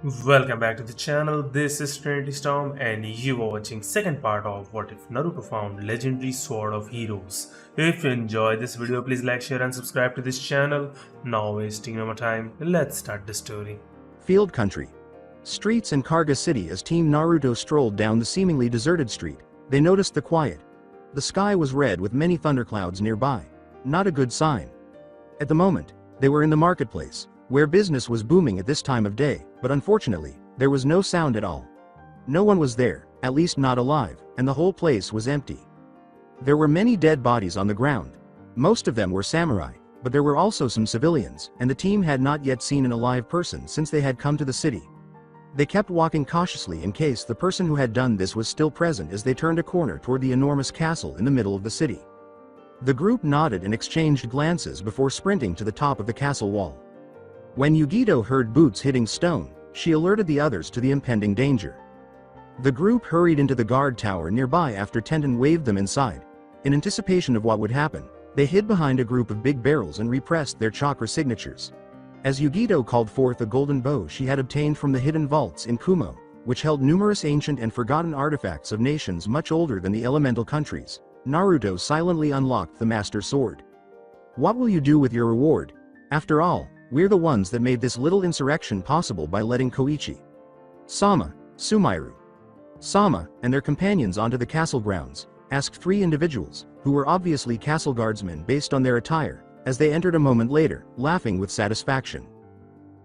Welcome back to the channel. This is Trinity Storm and you are watching second part of What If Naruto Found Legendary Sword of Heroes. If you enjoyed this video, please like, share and subscribe to this channel. Now wasting no more time, let's start the story. Field Country. Streets in Karga City. As Team Naruto strolled down the seemingly deserted street, they noticed the quiet. The sky was red with many thunderclouds nearby. Not a good sign. At the moment, they were in the marketplace, where business was booming at this time of day, but unfortunately, there was no sound at all. No one was there, at least not alive, and the whole place was empty. There were many dead bodies on the ground. Most of them were samurai, but there were also some civilians, and the team had not yet seen an alive person since they had come to the city. They kept walking cautiously in case the person who had done this was still present as they turned a corner toward the enormous castle in the middle of the city. The group nodded and exchanged glances before sprinting to the top of the castle wall. When Yugito heard boots hitting stone, she alerted the others to the impending danger. The group hurried into the guard tower nearby after Tenten waved them inside. In anticipation of what would happen, they hid behind a group of big barrels and repressed their chakra signatures. As Yugito called forth a golden bow she had obtained from the hidden vaults in Kumo, which held numerous ancient and forgotten artifacts of nations much older than the elemental countries, Naruto silently unlocked the Master Sword. What will you do with your reward? After all, we're the ones that made this little insurrection possible by letting Koichi, Sama, Sumiru, Sama, and their companions onto the castle grounds, asked three individuals, who were obviously castle guardsmen based on their attire, as they entered a moment later, laughing with satisfaction.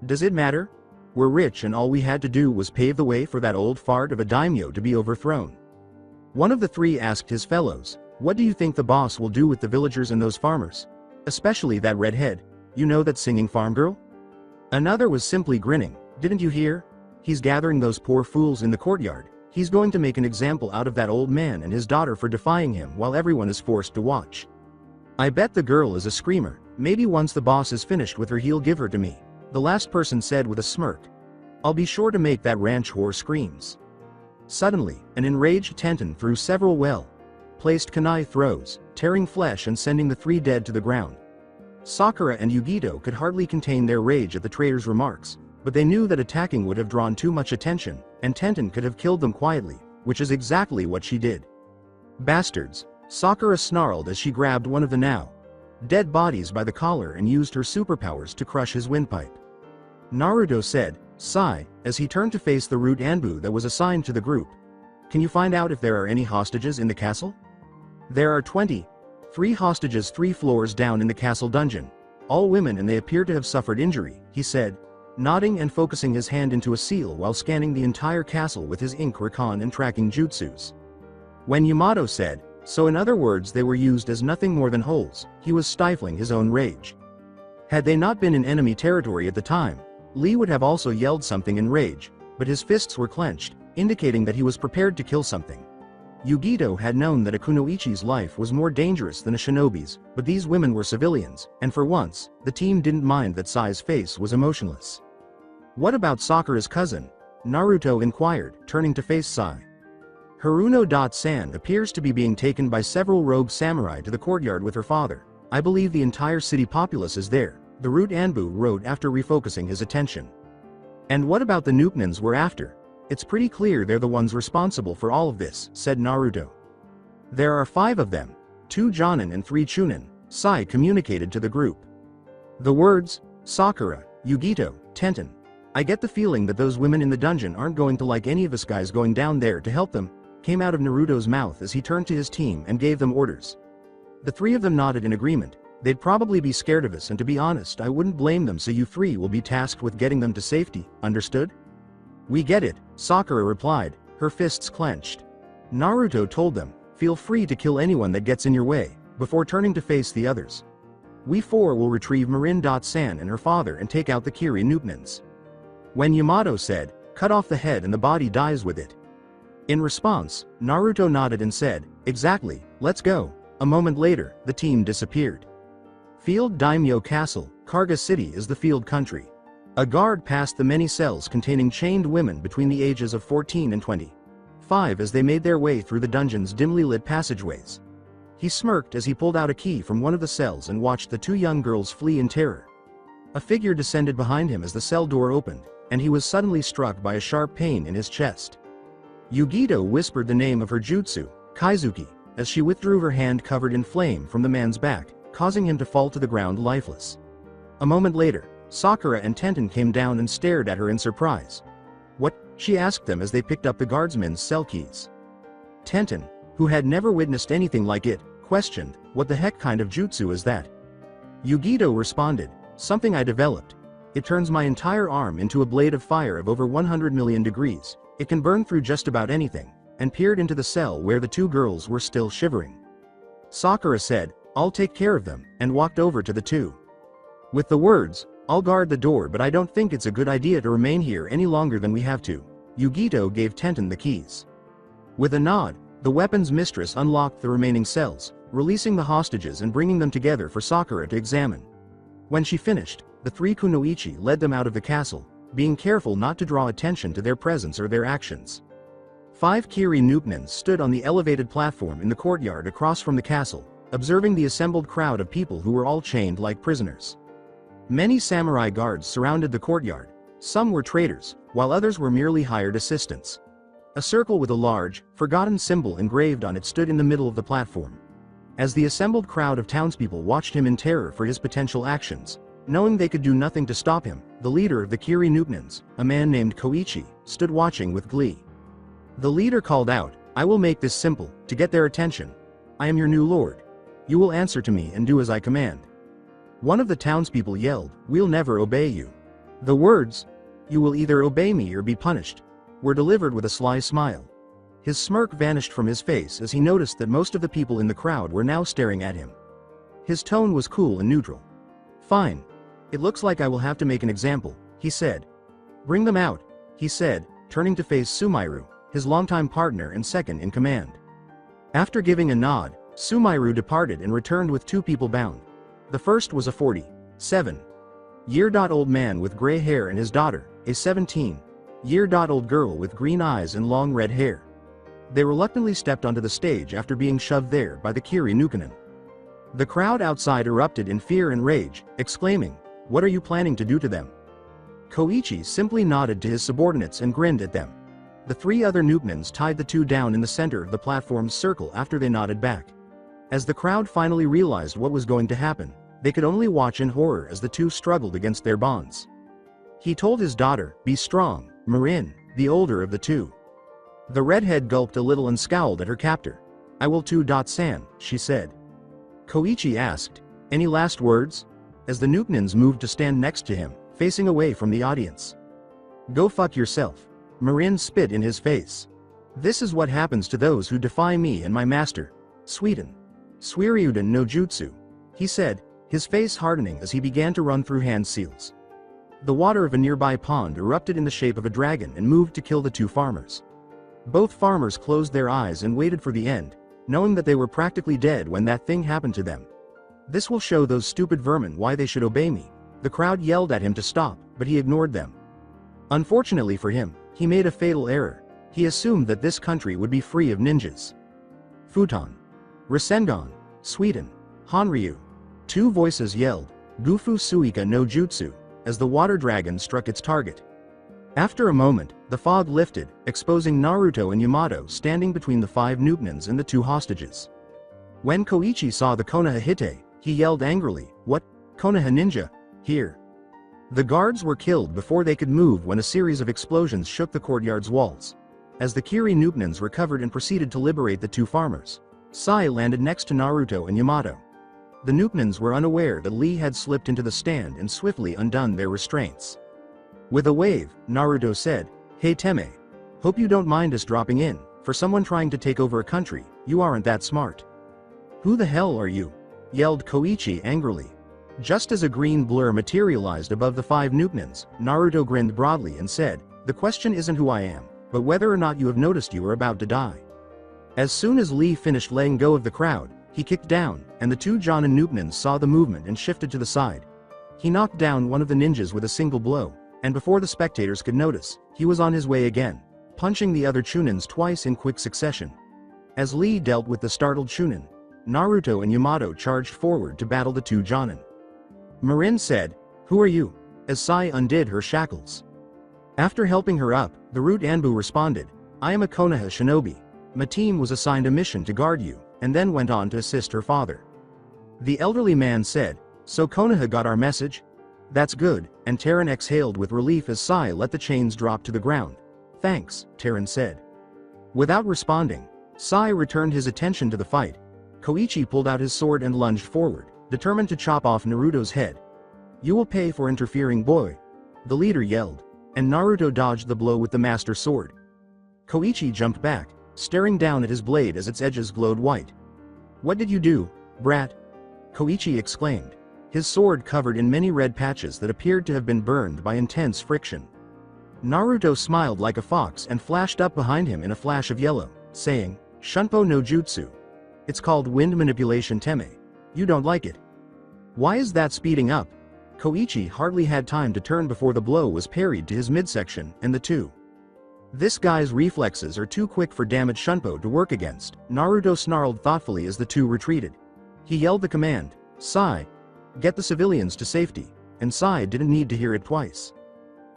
Does it matter? We're rich and all we had to do was pave the way for that old fart of a daimyo to be overthrown. One of the three asked his fellows, what do you think the boss will do with the villagers and those farmers? Especially that redhead. You know that singing farm girl? Another was simply grinning. Didn't you hear? He's gathering those poor fools in the courtyard. He's going to make an example out of that old man and his daughter for defying him while everyone is forced to watch. I bet the girl is a screamer. Maybe once the boss is finished with her he'll give her to me, the last person said with a smirk. I'll be sure to make that ranch whore screams. Suddenly, an enraged Tenten threw several well-placed kunai throws, tearing flesh and sending the three dead to the ground. Sakura and Yugito could hardly contain their rage at the traitor's remarks, but they knew that attacking would have drawn too much attention, and Tenten could have killed them quietly, which is exactly what she did. Bastards! Sakura snarled as she grabbed one of the now dead bodies by the collar and used her superpowers to crush his windpipe. Naruto said, sigh, as he turned to face the root Anbu that was assigned to the group. Can you find out if there are any hostages in the castle? There are 23 hostages 3 floors down in the castle dungeon. All women and they appear to have suffered injury, he said, nodding and focusing his hand into a seal while scanning the entire castle with his ink recon and tracking jutsus. When Yamato said, so in other words they were used as nothing more than holes, he was stifling his own rage. Had they not been in enemy territory at the time, Lee would have also yelled something in rage, but his fists were clenched, indicating that he was prepared to kill something. Yugito had known that a kunoichi's life was more dangerous than a shinobi's, but these women were civilians, and for once, the team didn't mind that Sai's face was emotionless. What about Sakura's cousin? Naruto inquired, turning to face Sai. Haruno-san appears to be being taken by several rogue samurai to the courtyard with her father. I believe the entire city populace is there, the root Anbu wrote after refocusing his attention. And what about the Noopnans we're after? It's pretty clear they're the ones responsible for all of this, said Naruto. There are 5 of them, 2 Jonin and 3 Chunin, Sai communicated to the group. The words, Sakura, Yugito, Tenten. I get the feeling that those women in the dungeon aren't going to like any of us guys going down there to help them, came out of Naruto's mouth as he turned to his team and gave them orders. The 3 of them nodded in agreement. They'd probably be scared of us and to be honest I wouldn't blame them, so you 3 will be tasked with getting them to safety, understood? We get it, Sakura replied, her fists clenched. Naruto told them, feel free to kill anyone that gets in your way, before turning to face the others. We 4 will retrieve Marin-san and her father and take out the Kiri Noopnans. When Yamato said, cut off the head and the body dies with it. In response, Naruto nodded and said, exactly, let's go. A moment later, the team disappeared. Field Daimyo Castle, Karga City is the field country. A guard passed the many cells containing chained women between the ages of 14 and 25 as they made their way through the dungeon's dimly lit passageways. He smirked as he pulled out a key from one of the cells and watched the 2 young girls flee in terror. A figure descended behind him as the cell door opened, and he was suddenly struck by a sharp pain in his chest. Yugito whispered the name of her jutsu, Kaizuki, as she withdrew her hand covered in flame from the man's back, causing him to fall to the ground lifeless. A moment later, Sakura and Tenten came down and stared at her in surprise. "What?" she asked them as they picked up the guardsman's cell keys. Tenten, who had never witnessed anything like it, questioned, "What the heck kind of jutsu is that?" Yugito responded, "Something I developed. It turns my entire arm into a blade of fire of over 100 million degrees. It can burn through just about anything," and peered into the cell where the two girls were still shivering. Sakura said, "I'll take care of them," and walked over to the two. With the words, "I'll guard the door, but I don't think it's a good idea to remain here any longer than we have to," Yugito gave Tenten the keys. With a nod, the weapons mistress unlocked the remaining cells, releasing the hostages and bringing them together for Sakura to examine. When she finished, the three kunoichi led them out of the castle, being careful not to draw attention to their presence or their actions. 5 Kiri Nupnans stood on the elevated platform in the courtyard across from the castle, observing the assembled crowd of people who were all chained like prisoners. Many samurai guards surrounded the courtyard. Some were traitors, while others were merely hired assistants. A circle with a large, forgotten symbol engraved on it stood in the middle of the platform. As the assembled crowd of townspeople watched him in terror for his potential actions, knowing they could do nothing to stop him, the leader of the Kiri Nupnans, a man named Koichi, stood watching with glee. The leader called out, "I will make this simple, to get their attention. I am your new lord. You will answer to me and do as I command." One of the townspeople yelled, "We'll never obey you." The words, "You will either obey me or be punished," were delivered with a sly smile. His smirk vanished from his face as he noticed that most of the people in the crowd were now staring at him. His tone was cool and neutral. "Fine. It looks like I will have to make an example," he said. "Bring them out," he said, turning to face Sumairu, his longtime partner and second in command. After giving a nod, Sumairu departed and returned with 2 people bound. The first was a 47-year-old man with gray hair and his daughter, a 17-year-old girl with green eyes and long red hair. They reluctantly stepped onto the stage after being shoved there by the Kiri Nukanen. The crowd outside erupted in fear and rage, exclaiming, "What are you planning to do to them?" Koichi simply nodded to his subordinates and grinned at them. The 3 other Nupnans tied the 2 down in the center of the platform's circle after they nodded back. As the crowd finally realized what was going to happen, they could only watch in horror as the 2 struggled against their bonds. He told his daughter, "Be strong, Marin," the older of the 2. The redhead gulped a little and scowled at her captor. "I will too. San," she said. Koichi asked, "Any last words?" as the Nupnans moved to stand next to him, facing away from the audience. "Go fuck yourself." Marin spit in his face. "This is what happens to those who defy me and my master. Suiden. Suiryuden no jutsu," he said, his face hardening as he began to run through hand seals. The water of a nearby pond erupted in the shape of a dragon and moved to kill the 2 farmers. Both farmers closed their eyes and waited for the end, knowing that they were practically dead when that thing happened to them. "This will show those stupid vermin why they should obey me." The crowd yelled at him to stop, but he ignored them. Unfortunately for him, he made a fatal error. He assumed that this country would be free of ninjas. "Futon. Rasengan. Sweden. Hanryu." 2 voices yelled, "Gufu Suika no Jutsu," as the water dragon struck its target. After a moment, the fog lifted, exposing Naruto and Yamato standing between the 5 Nupnans and the 2 hostages. When Koichi saw the Konoha Hite, he yelled angrily, "What? Konoha ninja? Here." The guards were killed before they could move when a series of explosions shook the courtyard's walls. As the Kiri Nupnans recovered and proceeded to liberate the 2 farmers, Sai landed next to Naruto and Yamato. The Nupnans were unaware that Lee had slipped into the stand and swiftly undone their restraints. With a wave, Naruto said, "Hey Teme. Hope you don't mind us dropping in. For someone trying to take over a country, you aren't that smart." "Who the hell are you?" yelled Koichi angrily. Just as a green blur materialized above the 5 Nupnans, Naruto grinned broadly and said, "The question isn't who I am, but whether or not you have noticed you are about to die." As soon as Lee finished letting go of the crowd, he kicked down, and the 2 Jonin Nupnans saw the movement and shifted to the side. He knocked down one of the ninjas with a single blow, and before the spectators could notice, he was on his way again, punching the other Chunins twice in quick succession. As Lee dealt with the startled Chunin, Naruto and Yamato charged forward to battle the 2 Jonin. Marin said, "Who are you?" as Sai undid her shackles. After helping her up, the Root Anbu responded, I am a Konoha shinobi. My team was assigned a mission to guard you, and then went on to assist her father. The elderly man said, so Konoha got our message? That's good, and Terran exhaled with relief as Sai let the chains drop to the ground. Thanks, Terran said. Without responding, Sai returned his attention to the fight. Koichi pulled out his sword and lunged forward, determined to chop off Naruto's head. You will pay for interfering, boy. The leader yelled, and Naruto dodged the blow with the master sword. Koichi jumped back, staring down at his blade as its edges glowed white. What did you do, brat? Koichi exclaimed, his sword covered in many red patches that appeared to have been burned by intense friction. Naruto smiled like a fox and flashed up behind him in a flash of yellow, saying, Shunpo no Jutsu. It's called Wind Manipulation Teme. You don't like it. Why is that speeding up? Koichi hardly had time to turn before the blow was parried to his midsection, and the two. This guy's reflexes are too quick for damaged Shunpo to work against, Naruto snarled thoughtfully as the two retreated. He yelled the command, Sai, get the civilians to safety, and Sai didn't need to hear it twice.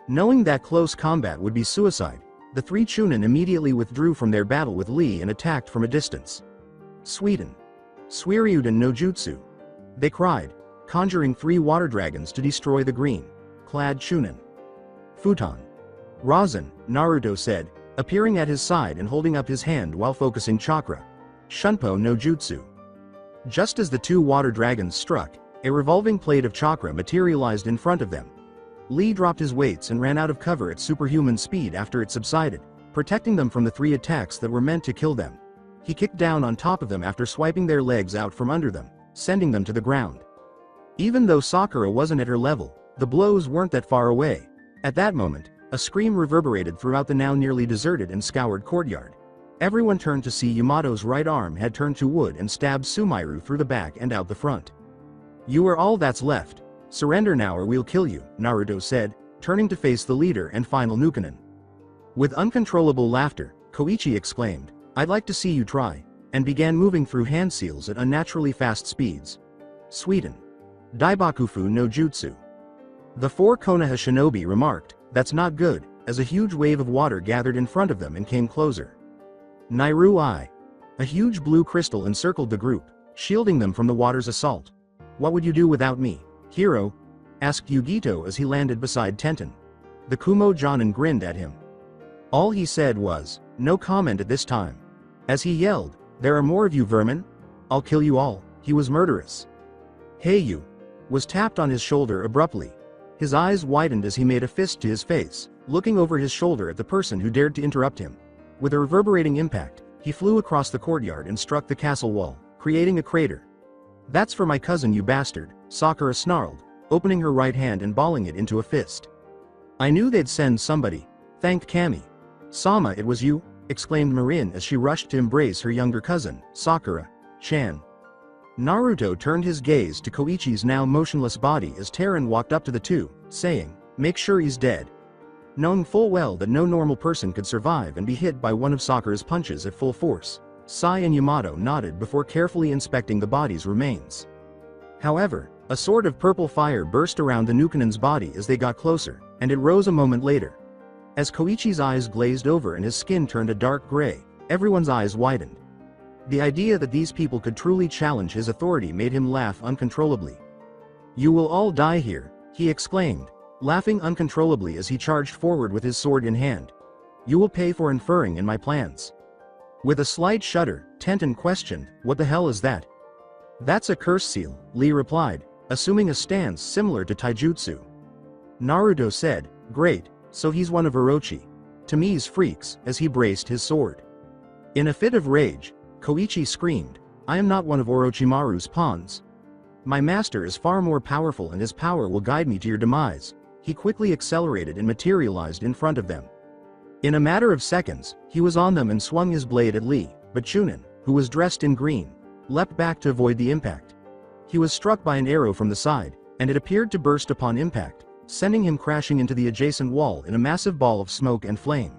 Knowing that close combat would be suicide, the three Chunin immediately withdrew from their battle with Lee and attacked from a distance. Sweden. Suiryuden no Jutsu. They cried, conjuring 3 water dragons to destroy the green-clad Chunin. Futon. Rasen, Naruto said, appearing at his side and holding up his hand while focusing chakra. Shunpo no Jutsu. Just as the 2 water dragons struck, a revolving plate of chakra materialized in front of them. Lee dropped his weights and ran out of cover at superhuman speed after it subsided, protecting them from the 3 attacks that were meant to kill them. He kicked down on top of them after swiping their legs out from under them, sending them to the ground. Even though Sakura wasn't at her level, the blows weren't that far away. At that moment, a scream reverberated throughout the now nearly deserted and scoured courtyard. Everyone turned to see Yamato's right arm had turned to wood and stabbed Sumiru through the back and out the front. You are all that's left. Surrender now or we'll kill you, Naruto said, turning to face the leader and final Nukenin. With uncontrollable laughter, Koichi exclaimed, I'd like to see you try, and began moving through hand seals at unnaturally fast speeds. Sweden. Daibakufu no Jutsu. The 4 Konoha shinobi remarked, that's not good, as a huge wave of water gathered in front of them and came closer. Nairu I. A huge blue crystal encircled the group, shielding them from the water's assault. What would you do without me, hero? Asked Yugito as he landed beside Tenten. The Kumo Jonin grinned at him. All he said was, no comment at this time. As he yelled, there are more of you vermin? I'll kill you all. He was murderous. Hey you. Was tapped on his shoulder abruptly. His eyes widened as he made a fist to his face, looking over his shoulder at the person who dared to interrupt him. With a reverberating impact, he flew across the courtyard and struck the castle wall, creating a crater. That's for my cousin, you bastard, Sakura snarled, opening her right hand and balling it into a fist. I knew they'd send somebody, thanked Kami. Sama, it was you? Exclaimed Marin as she rushed to embrace her younger cousin, Sakura-chan. Naruto turned his gaze to Koichi's now motionless body as Terran walked up to the two, saying, make sure he's dead. Knowing full well that no normal person could survive and be hit by one of Sakura's punches at full force, Sai and Yamato nodded before carefully inspecting the body's remains. However, a sort of purple fire burst around the Nukenin's body as they got closer, and it rose a moment later. As Koichi's eyes glazed over and his skin turned a dark gray, everyone's eyes widened. The idea that these people could truly challenge his authority made him laugh uncontrollably. You will all die here, he exclaimed, laughing uncontrollably as he charged forward with his sword in hand. You will pay for inferring in my plans. With a slight shudder, Tenten questioned, what the hell is that? That's a curse seal, Lee replied, assuming a stance similar to taijutsu. Naruto said, great, so he's one of Orochi Tami's freaks, as he braced his sword. In a fit of rage, Koichi screamed, I am not one of Orochimaru's pawns. My master is far more powerful and his power will guide me to your demise. He quickly accelerated and materialized in front of them. In a matter of seconds, he was on them and swung his blade at Lee, but Chunin, who was dressed in green, leapt back to avoid the impact. He was struck by an arrow from the side, and it appeared to burst upon impact, sending him crashing into the adjacent wall in a massive ball of smoke and flame.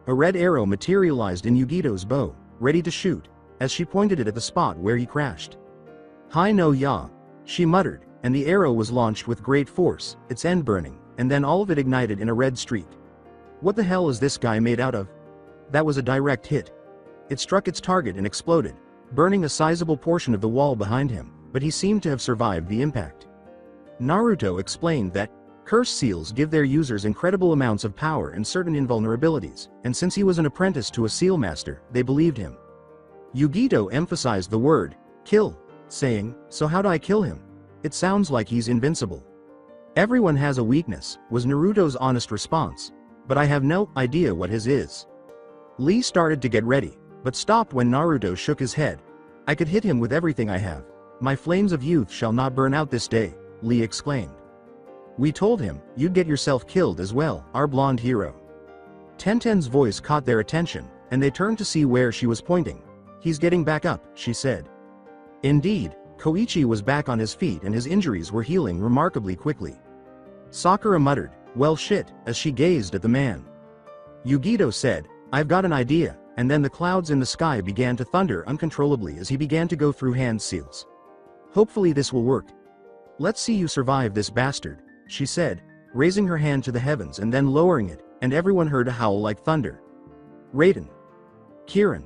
A red arrow materialized in Yugito's bow, ready to shoot, as she pointed it at the spot where he crashed. Hai no ya, she muttered, and the arrow was launched with great force, its end burning, and then all of it ignited in a red streak. What the hell is this guy made out of? That was a direct hit. It struck its target and exploded, burning a sizable portion of the wall behind him, but he seemed to have survived the impact. Naruto explained that curse seals give their users incredible amounts of power and certain invulnerabilities, and since he was an apprentice to a seal master, they believed him. Yugito emphasized the word, kill, saying, "So how do I kill him? It sounds like he's invincible." "Everyone has a weakness," was Naruto's honest response, "but I have no idea what his is." Lee started to get ready, but stopped when Naruto shook his head. "I could hit him with everything I have. My flames of youth shall not burn out this day," Lee exclaimed. "We told him, you'd get yourself killed as well, our blonde hero." Tenten's voice caught their attention, and they turned to see where she was pointing. "He's getting back up," she said. Indeed, Koichi was back on his feet and his injuries were healing remarkably quickly. Sakura muttered, "Well shit," as she gazed at the man. Yugito said, "I've got an idea," and then the clouds in the sky began to thunder uncontrollably as he began to go through hand seals. "Hopefully this will work. Let's see you survive this bastard," she said, raising her hand to the heavens and then lowering it, and everyone heard a howl like thunder. Raiden. Kirin.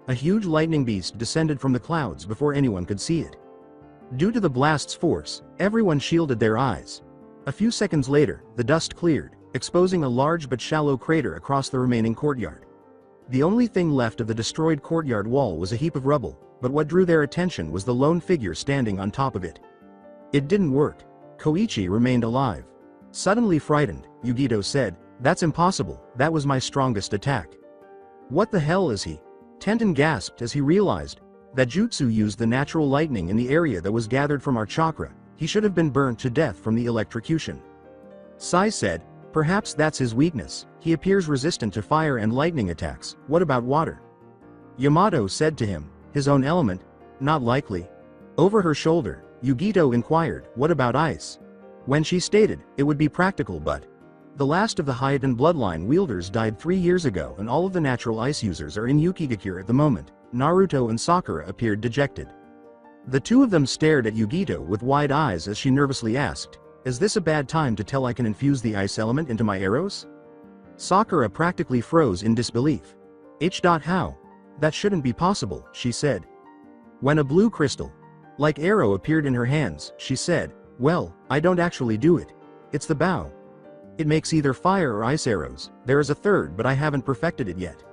A huge lightning beast descended from the clouds before anyone could see it. Due to the blast's force, everyone shielded their eyes. A few seconds later, the dust cleared, exposing a large but shallow crater across the remaining courtyard. The only thing left of the destroyed courtyard wall was a heap of rubble, but what drew their attention was the lone figure standing on top of it. It didn't work. Koichi remained alive. Suddenly frightened, Yugito said, "That's impossible, that was my strongest attack." "What the hell is he?" Tenten gasped as he realized that Jutsu used the natural lightning in the area that was gathered from our chakra. He should have been burnt to death from the electrocution. Sai said, "Perhaps that's his weakness, he appears resistant to fire and lightning attacks. What about water?" Yamato said to him, "His own element? Not likely." Over her shoulder, Yugito inquired, "What about ice?" When she stated, it would be practical but the last of the Hyden bloodline wielders died 3 years ago and all of the natural ice users are in Yukigakure at the moment. Naruto and Sakura appeared dejected. The two of them stared at Yugito with wide eyes as she nervously asked, "Is this a bad time to tell I can infuse the ice element into my arrows?" Sakura practically froze in disbelief. How? That shouldn't be possible," she said. When a blue crystal like arrow appeared in her hands, she said, "Well, I don't actually do it. It's the bow. It makes either fire or ice arrows, there is a third but I haven't perfected it yet."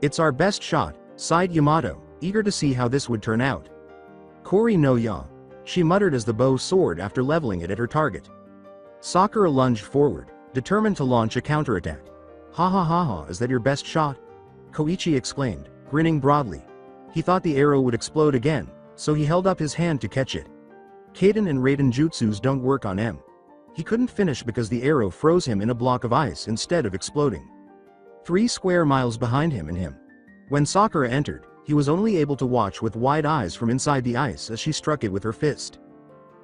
"It's our best shot," sighed Yamato, eager to see how this would turn out. "Kori no ya," she muttered as the bow soared after leveling it at her target. Sakura lunged forward, determined to launch a counterattack. "Ha ha ha ha, is that your best shot?" Koichi exclaimed, grinning broadly. He thought the arrow would explode again, so he held up his hand to catch it. Kaden and Raiden jutsus don't work on him. He couldn't finish because the arrow froze him in a block of ice instead of exploding. 3 square miles behind him and him. When Sakura entered, he was only able to watch with wide eyes from inside the ice as she struck it with her fist.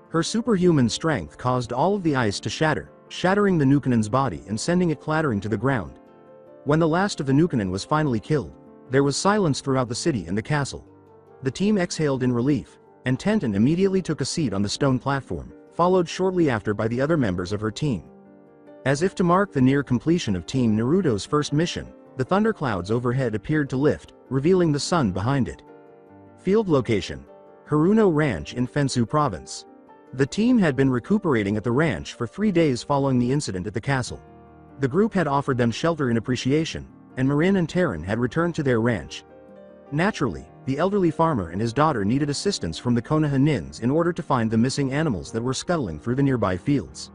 Her superhuman strength caused all of the ice to shatter, shattering the Nukanen's body and sending it clattering to the ground. When the last of the Nukanen was finally killed, there was silence throughout the city and the castle. The team exhaled in relief, and Tenten immediately took a seat on the stone platform, followed shortly after by the other members of her team. As if to mark the near completion of Team Naruto's first mission, the thunderclouds overhead appeared to lift, revealing the sun behind it. Field location: Haruno Ranch in Fensu Province. The team had been recuperating at the ranch for 3 days following the incident at the castle. The group had offered them shelter in appreciation, and Marin and Terran had returned to their ranch. Naturally, the elderly farmer and his daughter needed assistance from the Konoha Nins in order to find the missing animals that were scuttling through the nearby fields.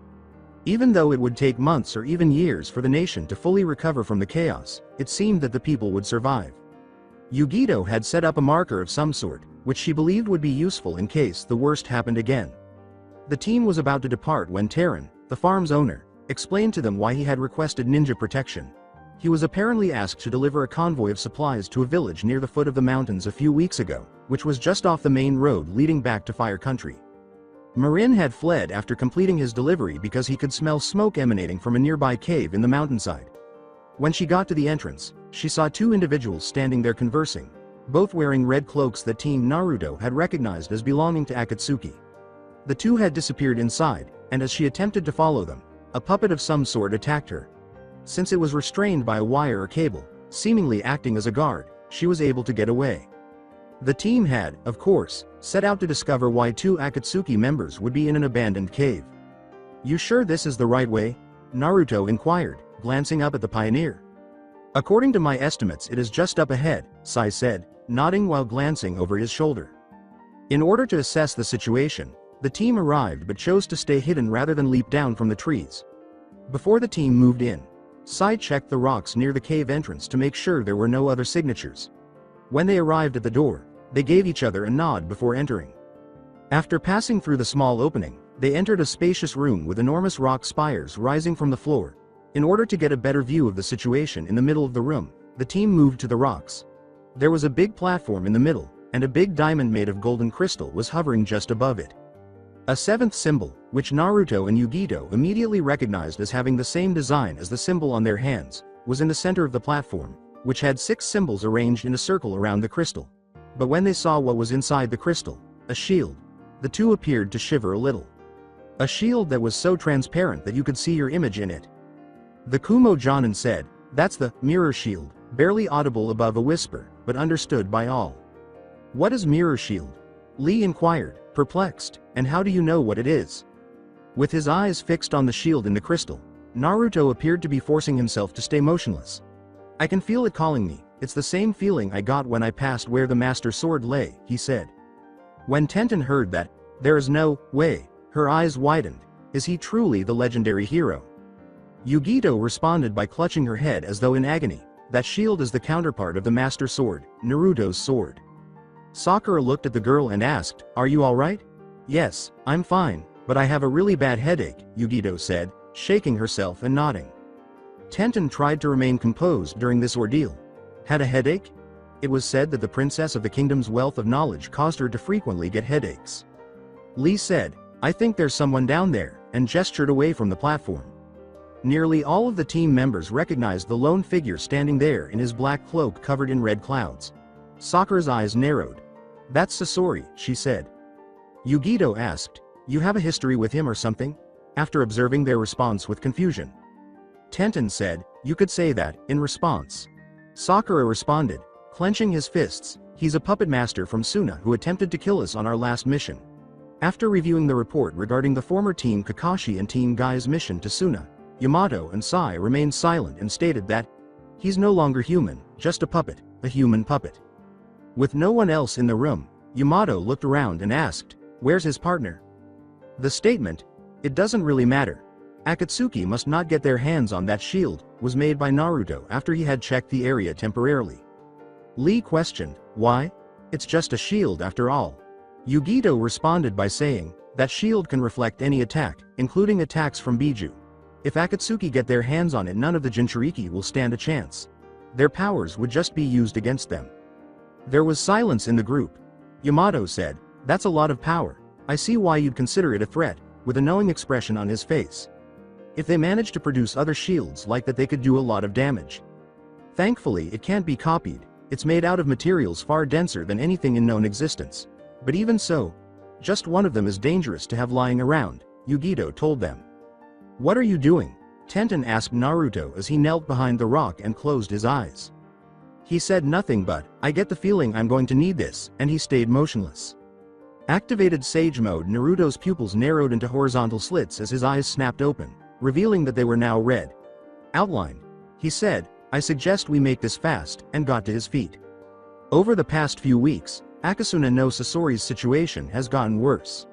Even though it would take months or even years for the nation to fully recover from the chaos, it seemed that the people would survive. Yugito had set up a marker of some sort, which she believed would be useful in case the worst happened again. The team was about to depart when Terran, the farm's owner, explained to them why he had requested ninja protection. He was apparently asked to deliver a convoy of supplies to a village near the foot of the mountains a few weeks ago, which was just off the main road leading back to Fire Country. Marin had fled after completing his delivery because he could smell smoke emanating from a nearby cave in the mountainside. When she got to the entrance, she saw 2 individuals standing there conversing, both wearing red cloaks that Team Naruto had recognized as belonging to Akatsuki. The 2 had disappeared inside, and as she attempted to follow them, a puppet of some sort attacked her. Since it was restrained by a wire or cable, seemingly acting as a guard, she was able to get away. The team had, of course, set out to discover why 2 Akatsuki members would be in an abandoned cave. "You sure this is the right way?" Naruto inquired, glancing up at the pioneer. "According to my estimates, it is just up ahead," Sai said, nodding while glancing over his shoulder. In order to assess the situation, the team arrived but chose to stay hidden rather than leap down from the trees. Before the team moved in, Sai checked the rocks near the cave entrance to make sure there were no other signatures. When they arrived at the door, they gave each other a nod before entering. After passing through the small opening, they entered a spacious room with enormous rock spires rising from the floor. In order to get a better view of the situation in the middle of the room, the team moved to the rocks. There was a big platform in the middle, and a big diamond made of golden crystal was hovering just above it. A 7th symbol, which Naruto and Yugito immediately recognized as having the same design as the symbol on their hands, was in the center of the platform, which had 6 symbols arranged in a circle around the crystal. But when they saw what was inside the crystal, a shield, the two appeared to shiver a little. A shield that was so transparent that you could see your image in it. The Kumo Jonin said, "That's the mirror shield," barely audible above a whisper, but understood by all. "What is mirror shield?" Lee inquired, perplexed, "And how do you know what it is?" With his eyes fixed on the shield in the crystal, Naruto appeared to be forcing himself to stay motionless. "I can feel it calling me. It's the same feeling I got when I passed where the Master Sword lay," he said. When Tenten heard that, "There is no way," her eyes widened. Is he truly the legendary hero? Yugito responded by clutching her head as though in agony. "That shield is the counterpart of the Master Sword, Naruto's sword." Sakura looked at the girl and asked, "Are you alright?" "Yes, I'm fine, but I have a really bad headache," Yugito said, shaking herself and nodding. Tenten tried to remain composed during this ordeal. Had a headache? It was said that the princess of the kingdom's wealth of knowledge caused her to frequently get headaches. Lee said, "I think there's someone down there," and gestured away from the platform. Nearly all of the team members recognized the lone figure standing there in his black cloak covered in red clouds. Sakura's eyes narrowed. "That's Sasori," she said. Yugito asked, "You have a history with him or something?" After observing their response with confusion. Tenten said, "You could say that," in response. Sakura responded, clenching his fists, "He's a puppet master from Suna who attempted to kill us on our last mission." After reviewing the report regarding the former Team Kakashi and Team Gai's mission to Suna, Yamato and Sai remained silent and stated that, "He's no longer human, just a puppet, a human puppet." With no one else in the room, Yamato looked around and asked, "Where's his partner?" The statement, "It doesn't really matter. Akatsuki must not get their hands on that shield," was made by Naruto after he had checked the area temporarily. Lee questioned, "Why? It's just a shield after all." Yugito responded by saying, "That shield can reflect any attack, including attacks from Biju. If Akatsuki get their hands on it, none of the Jinchuriki will stand a chance. Their powers would just be used against them." There was silence in the group. Yamato said, "That's a lot of power. I see why you'd consider it a threat," with a knowing expression on his face. "If they managed to produce other shields like that, they could do a lot of damage. Thankfully, it can't be copied. It's made out of materials far denser than anything in known existence. But even so, just one of them is dangerous to have lying around," Yugito told them. "What are you doing?" Tenten asked Naruto as he knelt behind the rock and closed his eyes. He said nothing but, "I get the feeling I'm going to need this," and he stayed motionless. Activated Sage Mode, Naruto's pupils narrowed into horizontal slits as his eyes snapped open, revealing that they were now red. "Outline," he said, "I suggest we make this fast," and got to his feet. Over the past few weeks, Akasuna no Sasori's situation has gotten worse.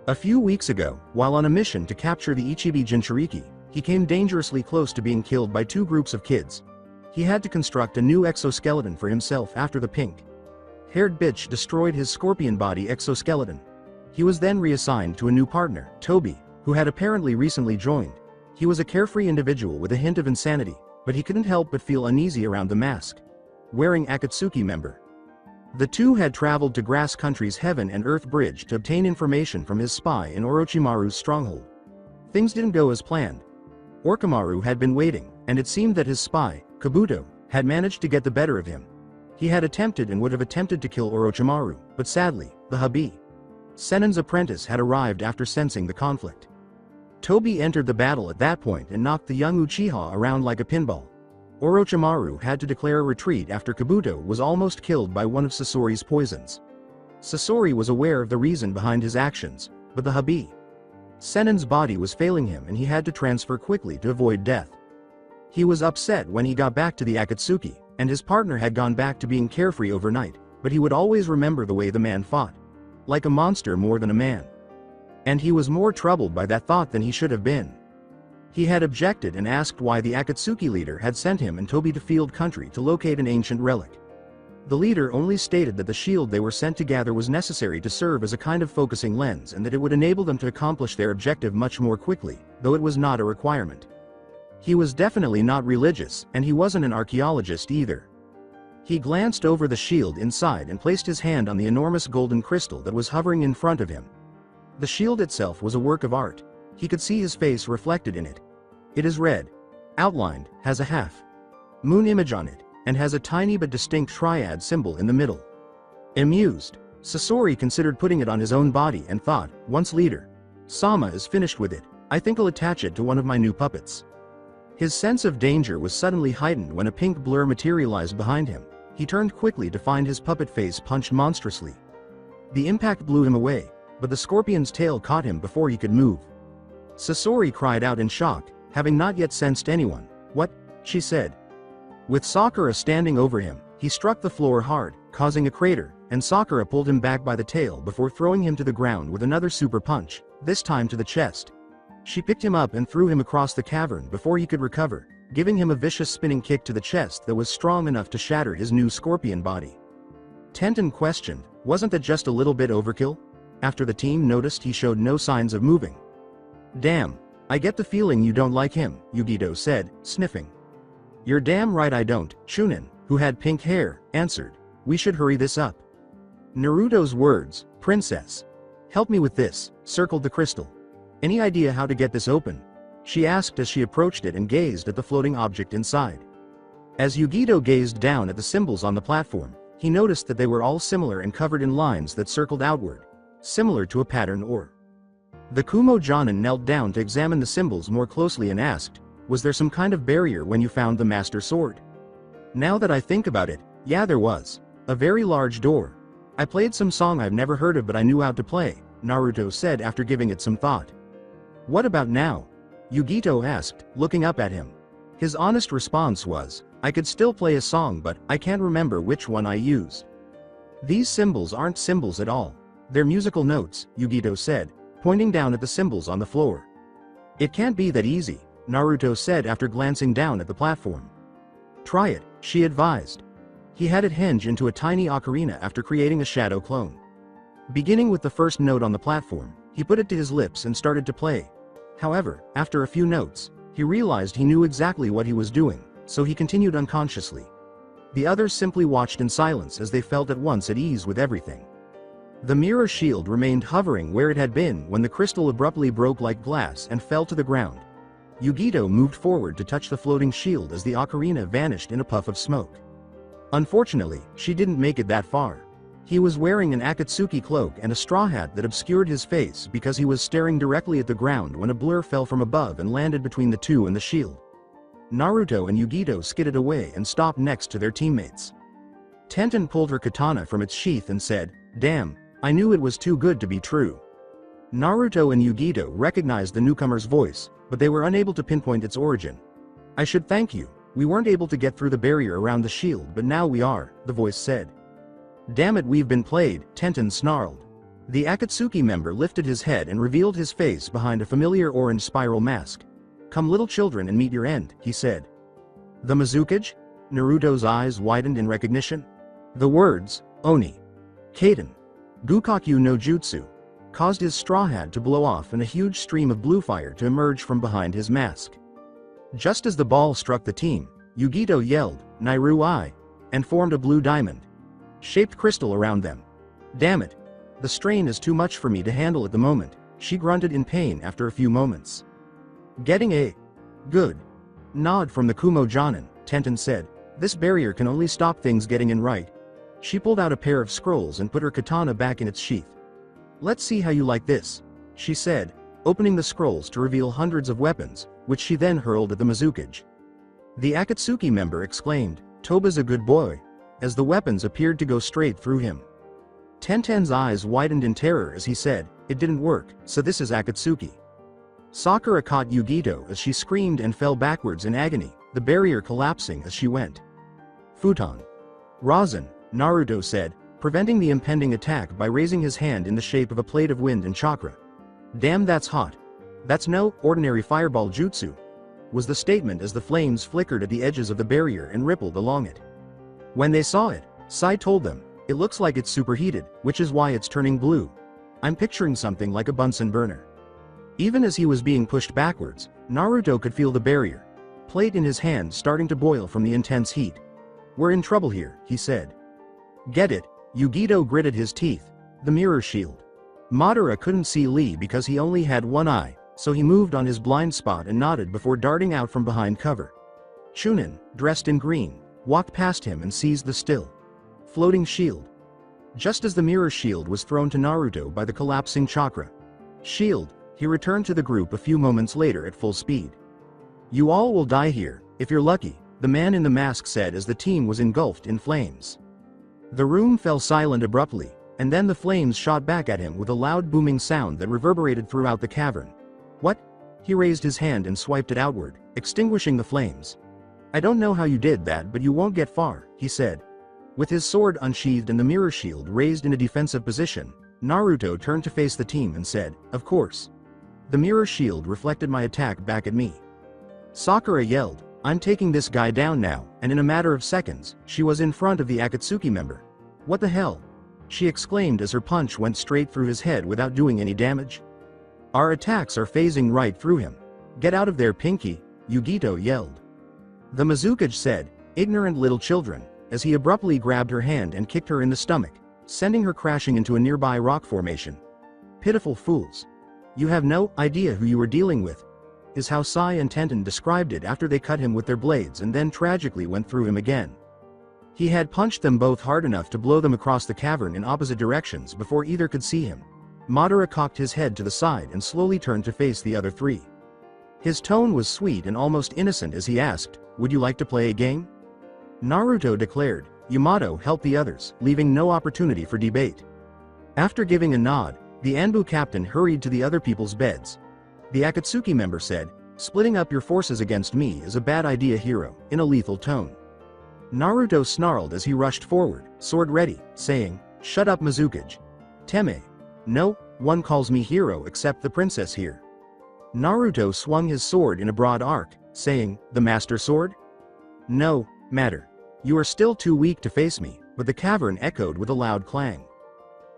A few weeks ago, while on a mission to capture the Ichibi Jinchuriki, he came dangerously close to being killed by 2 groups of kids. He had to construct a new exoskeleton for himself after the pink-haired bitch destroyed his scorpion body exoskeleton. He was then reassigned to a new partner, Toby, who had apparently recently joined. He was a carefree individual with a hint of insanity, but he couldn't help but feel uneasy around the mask-wearing Akatsuki member. The two had traveled to Grass Country's Heaven and Earth Bridge to obtain information from his spy in Orochimaru's stronghold. Things didn't go as planned. Orochimaru had been waiting, and it seemed that his spy, Kabuto, had managed to get the better of him. He had attempted and would have attempted to kill Orochimaru, but sadly, the Habi Sennin's apprentice had arrived after sensing the conflict. Tobi entered the battle at that point and knocked the young Uchiha around like a pinball. Orochimaru had to declare a retreat after Kabuto was almost killed by one of Sasori's poisons. Sasori was aware of the reason behind his actions, but the Habi Sennin's body was failing him and he had to transfer quickly to avoid death. He was upset when he got back to the Akatsuki, and his partner had gone back to being carefree overnight, but he would always remember the way the man fought. Like a monster more than a man. And he was more troubled by that thought than he should have been. He had objected and asked why the Akatsuki leader had sent him and Tobi to Field Country to locate an ancient relic. The leader only stated that the shield they were sent to gather was necessary to serve as a kind of focusing lens and that it would enable them to accomplish their objective much more quickly, though it was not a requirement. He was definitely not religious, and he wasn't an archaeologist either. He glanced over the shield inside and placed his hand on the enormous golden crystal that was hovering in front of him. The shield itself was a work of art. He could see his face reflected in it. It is red, outlined, has a half-moon image on it, and has a tiny but distinct triad symbol in the middle. Amused, Sasori considered putting it on his own body and thought, once leader Sama is finished with it, I think I'll attach it to one of my new puppets. His sense of danger was suddenly heightened when a pink blur materialized behind him. He turned quickly to find his puppet face punched monstrously. The impact blew him away, but the scorpion's tail caught him before he could move. Sasori cried out in shock, having not yet sensed anyone. What? She said. With Sakura standing over him, he struck the floor hard, causing a crater, and Sakura pulled him back by the tail before throwing him to the ground with another super punch, this time to the chest. She picked him up and threw him across the cavern before he could recover, giving him a vicious spinning kick to the chest that was strong enough to shatter his new scorpion body. Tenten questioned, wasn't that just a little bit overkill? After the team noticed he showed no signs of moving. Damn, I get the feeling you don't like him, Yugito said, sniffing. You're damn right I don't, Chunin, who had pink hair, answered. We should hurry this up. Naruto's words, Princess. Help me with this, circled the crystal. Any idea how to get this open? She asked as she approached it and gazed at the floating object inside. As Yugito gazed down at the symbols on the platform, he noticed that they were all similar and covered in lines that circled outward, similar to a pattern or. The Kumo Jonin knelt down to examine the symbols more closely and asked, was there some kind of barrier when you found the Master Sword? Now that I think about it, yeah there was. A very large door. I played some song I've never heard of but I knew how to play, Naruto said after giving it some thought. What about now? Yugito asked, looking up at him. His honest response was, I could still play a song but I can't remember which one I used. These symbols aren't symbols at all. They're musical notes, Yugito said, pointing down at the symbols on the floor. It can't be that easy, Naruto said after glancing down at the platform. Try it, she advised. He had it hinge into a tiny ocarina after creating a shadow clone. Beginning with the first note on the platform, he put it to his lips and started to play. However, after a few notes, he realized he knew exactly what he was doing, so he continued unconsciously. The others simply watched in silence as they felt at once at ease with everything. The mirror shield remained hovering where it had been when the crystal abruptly broke like glass and fell to the ground. Yugito moved forward to touch the floating shield as the ocarina vanished in a puff of smoke. Unfortunately, she didn't make it that far. He was wearing an Akatsuki cloak and a straw hat that obscured his face because he was staring directly at the ground when a blur fell from above and landed between the two and the shield. Naruto and Yugito skidded away and stopped next to their teammates. Tenten pulled her katana from its sheath and said, Damn, I knew it was too good to be true. Naruto and Yugito recognized the newcomer's voice, but they were unable to pinpoint its origin. I should thank you, we weren't able to get through the barrier around the shield but now we are, the voice said. Damn it, we've been played, Tenten snarled. The Akatsuki member lifted his head and revealed his face behind a familiar orange spiral mask. Come little children and meet your end, he said. The Mizukage? Naruto's eyes widened in recognition. The words, Oni, Kaden, Gukakyu no Jutsu, caused his straw hat to blow off and a huge stream of blue fire to emerge from behind his mask. Just as the ball struck the team, Yugito yelled, Nairu I, and formed a blue diamond-shaped crystal around them. Damn it. The strain is too much for me to handle at the moment, she grunted in pain after a few moments. Getting a good nod from the Kumo Jonin, Tenten said, this barrier can only stop things getting in right. She pulled out a pair of scrolls and put her katana back in its sheath. Let's see how you like this, she said, opening the scrolls to reveal hundreds of weapons, which she then hurled at the Mizukage. The Akatsuki member exclaimed, "Toba's a good boy," as the weapons appeared to go straight through him. Tenten's eyes widened in terror as he said, "It didn't work, so this is Akatsuki." Sakura caught Yugito as she screamed and fell backwards in agony, the barrier collapsing as she went. Futon. Rasen, Naruto said, preventing the impending attack by raising his hand in the shape of a plate of wind and chakra. "Damn, that's hot. That's no ordinary fireball jutsu," was the statement as the flames flickered at the edges of the barrier and rippled along it. When they saw it, Sai told them, "It looks like it's superheated, which is why it's turning blue. I'm picturing something like a Bunsen burner." Even as he was being pushed backwards, Naruto could feel the barrier plate in his hand starting to boil from the intense heat. "We're in trouble here," he said. "Get it?" Yugito gritted his teeth. "The mirror shield." Madara couldn't see Lee because he only had one eye, so he moved on his blind spot and nodded before darting out from behind cover. Chunin, dressed in green, walked past him and seized the still floating shield. Just as the mirror shield was thrown to Naruto by the collapsing chakra shield, he returned to the group a few moments later at full speed. "You all will die here, if you're lucky," the man in the mask said as the team was engulfed in flames. The room fell silent abruptly, and then the flames shot back at him with a loud booming sound that reverberated throughout the cavern. "What?" He raised his hand and swiped it outward, extinguishing the flames. "I don't know how you did that, but you won't get far," he said. With his sword unsheathed and the mirror shield raised in a defensive position, Naruto turned to face the team and said, "Of course. The mirror shield reflected my attack back at me." Sakura yelled, "I'm taking this guy down now," and in a matter of seconds, she was in front of the Akatsuki member. "What the hell?" she exclaimed as her punch went straight through his head without doing any damage. "Our attacks are phasing right through him. Get out of there, Pinky," Yugito yelled. The Mizukage said, "Ignorant little children," as he abruptly grabbed her hand and kicked her in the stomach, sending her crashing into a nearby rock formation. "Pitiful fools. You have no idea who you are dealing with," is how Sai and Tenten described it after they cut him with their blades and then tragically went through him again. He had punched them both hard enough to blow them across the cavern in opposite directions before either could see him. Madara cocked his head to the side and slowly turned to face the other three. His tone was sweet and almost innocent as he asked, "Would you like to play a game?" Naruto declared. Yamato helped the others, leaving no opportunity for debate. After giving a nod, the Anbu captain hurried to the other people's beds. The Akatsuki member said, "Splitting up your forces against me is a bad idea, hero," in a lethal tone. Naruto snarled as he rushed forward, sword ready, saying, "Shut up, Mizukage. Teme. No one calls me hero except the princess here." Naruto swung his sword in a broad arc, saying, "The master sword? No matter. You are still too weak to face me," but the cavern echoed with a loud clang.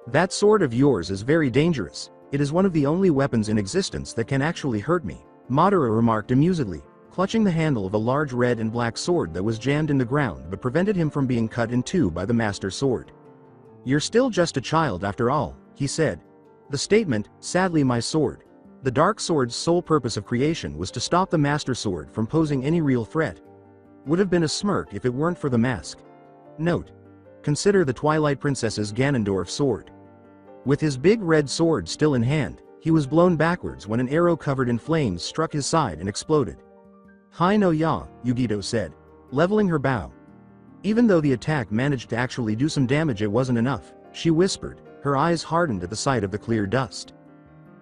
"That sword of yours is very dangerous. It is one of the only weapons in existence that can actually hurt me," Madara remarked amusedly, clutching the handle of a large red and black sword that was jammed in the ground but prevented him from being cut in two by the master sword. "You're still just a child after all," he said. The statement, "Sadly my sword," the dark sword's sole purpose of creation was to stop the master sword from posing any real threat, would have been a smirk if it weren't for the mask. Note. Consider the Twilight Princess's Ganondorf sword. With his big red sword still in hand, he was blown backwards when an arrow covered in flames struck his side and exploded. "Hai no ya," Yugito said, leveling her bow. Even though the attack managed to actually do some damage, it wasn't enough, she whispered, her eyes hardened at the sight of the clear dust.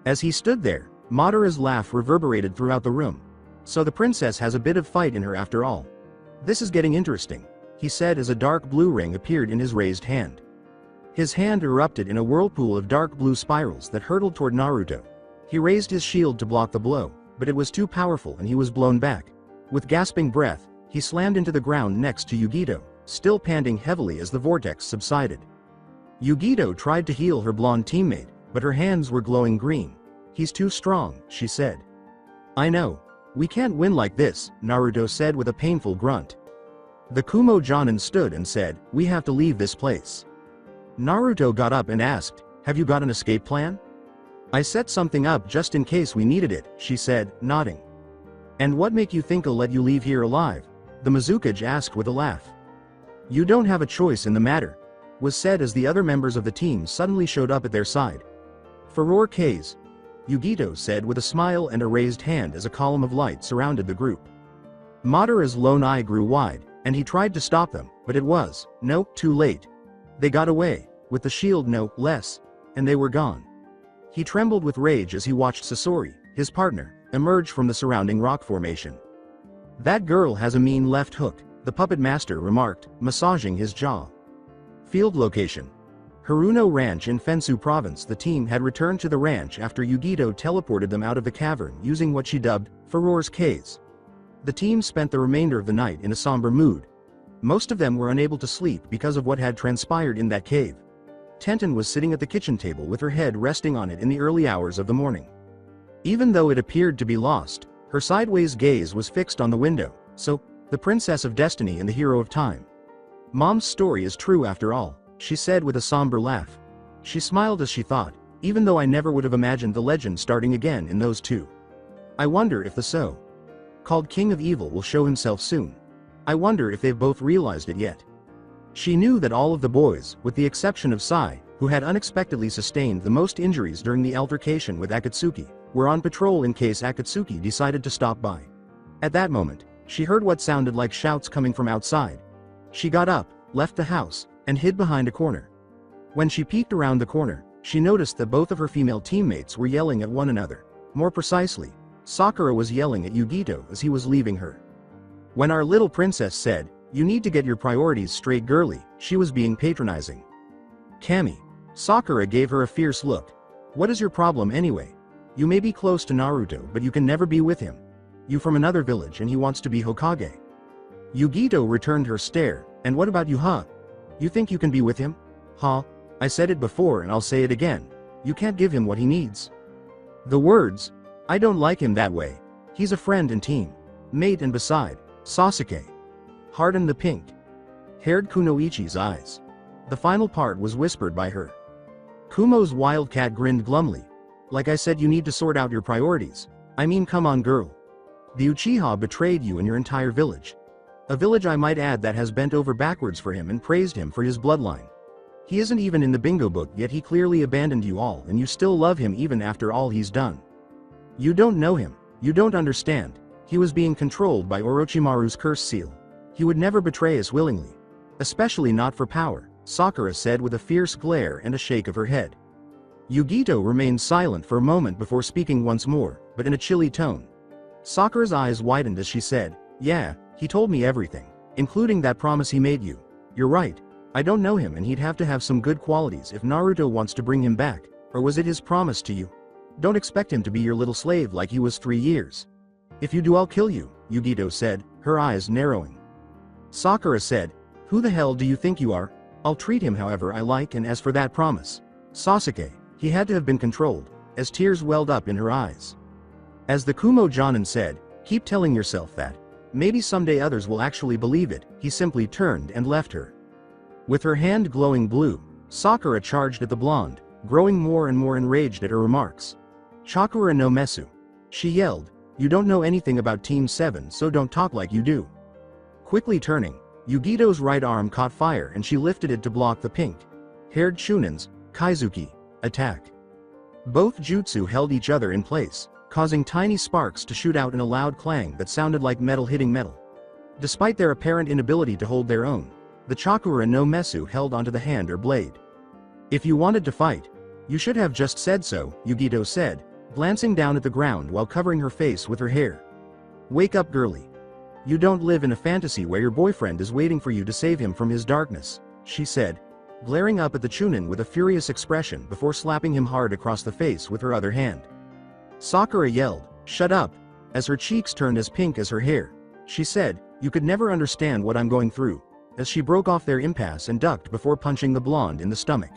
As he stood there, Madara's laugh reverberated throughout the room. "So the princess has a bit of fight in her after all. This is getting interesting," he said as a dark blue ring appeared in his raised hand. His hand erupted in a whirlpool of dark blue spirals that hurtled toward Naruto. He raised his shield to block the blow, but it was too powerful and he was blown back. With gasping breath, he slammed into the ground next to Yugito, still panting heavily as the vortex subsided. Yugito tried to heal her blonde teammate, but her hands were glowing green. "He's too strong," she said. "I know. We can't win like this," Naruto said with a painful grunt. The Kumo Jonin stood and said, "We have to leave this place." Naruto got up and asked, "Have you got an escape plan?" "I set something up just in case we needed it," she said, nodding. "And what make you think I'll let you leave here alive?" the Mizukage asked with a laugh. "You don't have a choice in the matter," was said as the other members of the team suddenly showed up at their side. "Furore K's. Yugito said with a smile and a raised hand as a column of light surrounded the group. Madara's lone eye grew wide, and he tried to stop them, but it was, no, too late. They got away, with the shield no less, and they were gone. He trembled with rage as he watched Sasori, his partner, emerge from the surrounding rock formation. That girl has a mean left hook, the puppet master remarked, massaging his jaw. Field location. Haruno Ranch in Fensu Province. The team had returned to the ranch after Yugito teleported them out of the cavern using what she dubbed Furor's K's. The team spent the remainder of the night in a somber mood. Most of them were unable to sleep because of what had transpired in that cave. Tenten was sitting at the kitchen table with her head resting on it in the early hours of the morning. Even though it appeared to be lost, her sideways gaze was fixed on the window, so, the Princess of Destiny and the Hero of Time. Mom's story is true after all, she said with a somber laugh. She smiled as she thought, even though I never would have imagined the legend starting again in those two. I wonder if the so-called King of Evil will show himself soon. I wonder if they've both realized it yet. She knew that all of the boys, with the exception of Sai, who had unexpectedly sustained the most injuries during the altercation with Akatsuki, were on patrol in case Akatsuki decided to stop by. At that moment, she heard what sounded like shouts coming from outside. She got up, left the house, and hid behind a corner. When she peeked around the corner, she noticed that both of her female teammates were yelling at one another. More precisely, Sakura was yelling at Yugito as he was leaving her. When our little princess said, "You need to get your priorities straight, girly," she was being patronizing. Kami. Sakura gave her a fierce look. What is your problem anyway? You may be close to Naruto, but you can never be with him. You from another village and he wants to be Hokage. Yugito returned her stare. And what about you, huh? You think you can be with him? Huh? I said it before and I'll say it again. You can't give him what he needs. The words, I don't like him that way. He's a friend and team mate, and beside, Sasuke hardened the pink-haired Kunoichi's eyes. The final part was whispered by her. Kumo's wildcat grinned glumly. Like I said, you need to sort out your priorities. I mean, come on, girl. The Uchiha betrayed you and your entire village. A village, I might add, that has bent over backwards for him and praised him for his bloodline. He isn't even in the bingo book, yet he clearly abandoned you all, and you still love him even after all he's done. You don't know him. You don't understand. He was being controlled by Orochimaru's curse seal. He would never betray us willingly. Especially not for power, Sakura said with a fierce glare and a shake of her head. Yugito remained silent for a moment before speaking once more, but in a chilly tone. Sakura's eyes widened as she said, yeah, he told me everything, including that promise he made you. You're right. I don't know him and he'd have to have some good qualities if Naruto wants to bring him back, or was it his promise to you? Don't expect him to be your little slave like he was 3 years. If you do, I'll kill you, Yugito said, her eyes narrowing. Sakura said, who the hell do you think you are? I'll treat him however I like, and as for that promise, Sasuke, he had to have been controlled, as tears welled up in her eyes. As the Kumo Jonin said, keep telling yourself that. Maybe someday others will actually believe it. He simply turned and left her. With her hand glowing blue, Sakura charged at the blonde, growing more and more enraged at her remarks. Chakura no Mesu. She yelled, you don't know anything about Team 7, so don't talk like you do. Quickly turning, Yugito's right arm caught fire and she lifted it to block the pink-haired Chunin's Kaizuki attack. Both jutsu held each other in place, causing tiny sparks to shoot out in a loud clang that sounded like metal hitting metal. Despite their apparent inability to hold their own, the Chakura no Mesu held onto the hand or blade. If you wanted to fight, you should have just said so, Yugito said, glancing down at the ground while covering her face with her hair. Wake up, girly. You don't live in a fantasy where your boyfriend is waiting for you to save him from his darkness, she said, glaring up at the Chunin with a furious expression before slapping him hard across the face with her other hand. Sakura yelled, shut up, as her cheeks turned as pink as her hair. She said, you could never understand what I'm going through, as she broke off their impasse and ducked before punching the blonde in the stomach.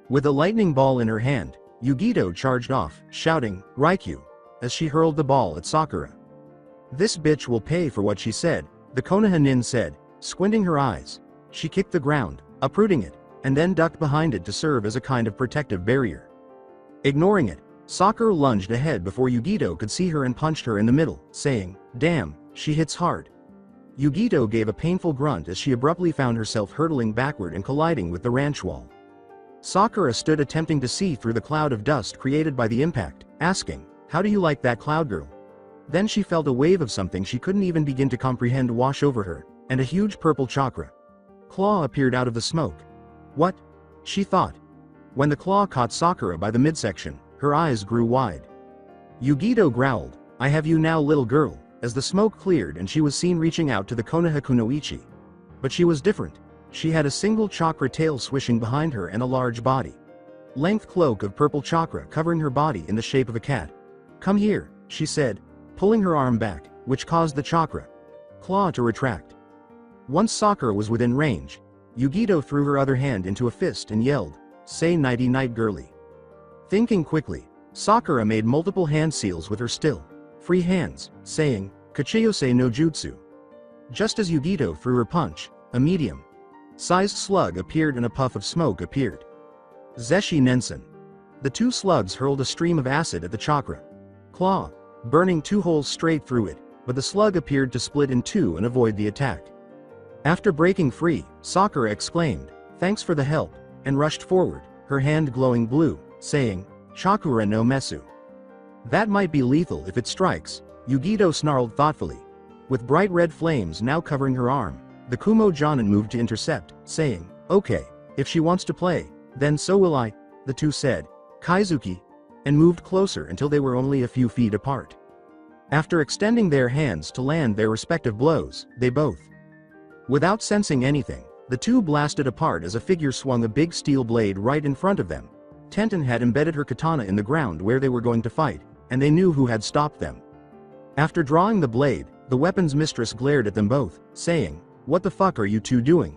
With a lightning ball in her hand, Yugito charged off, shouting, Raikyu, as she hurled the ball at Sakura. This bitch will pay for what she said, the Konoha nin said, squinting her eyes. She kicked the ground, uprooting it, and then ducked behind it to serve as a kind of protective barrier. Ignoring it, Sakura lunged ahead before Yugito could see her and punched her in the middle, saying, damn, she hits hard. Yugito gave a painful grunt as she abruptly found herself hurtling backward and colliding with the ranch wall. Sakura stood attempting to see through the cloud of dust created by the impact, asking, "How do you like that cloud, girl?" Then she felt a wave of something she couldn't even begin to comprehend wash over her, and a huge purple chakra claw appeared out of the smoke. What? She thought. When the claw caught Sakura by the midsection, her eyes grew wide. Yugito growled, "I have you now, little girl," as the smoke cleared and she was seen reaching out to the Konoha Kunoichi. But she was different. She had a single chakra tail swishing behind her and a large body length cloak of purple chakra covering her body in the shape of a cat. "Come here," she said, pulling her arm back, which caused the chakra claw to retract. Once Sakura was within range, Yugito threw her other hand into a fist and yelled, "Say nighty night, girly." Thinking quickly, Sakura made multiple hand seals with her still free hands, saying, "Kachiyose no jutsu." Just as Yugito threw her punch, a medium-sized slug appeared and a puff of smoke appeared. Zeshi Nensen. The two slugs hurled a stream of acid at the chakra claw, burning 2 holes straight through it, but the slug appeared to split in 2 and avoid the attack. After breaking free, Sakura exclaimed, "Thanks for the help," and rushed forward, her hand glowing blue, saying, "Chakura no Mesu." "That might be lethal if it strikes," Yugito snarled thoughtfully. With bright red flames now covering her arm, the Kumo Jonin moved to intercept, saying, "Okay, if she wants to play, then so will I," the two said, "Kaizuki," and moved closer until they were only a few feet apart. After extending their hands to land their respective blows, they both, without sensing anything, the two blasted apart as a figure swung a big steel blade right in front of them. Tenten had embedded her katana in the ground where they were going to fight, and they knew who had stopped them. After drawing the blade, the weapon's mistress glared at them both, saying, "What the fuck are you two doing?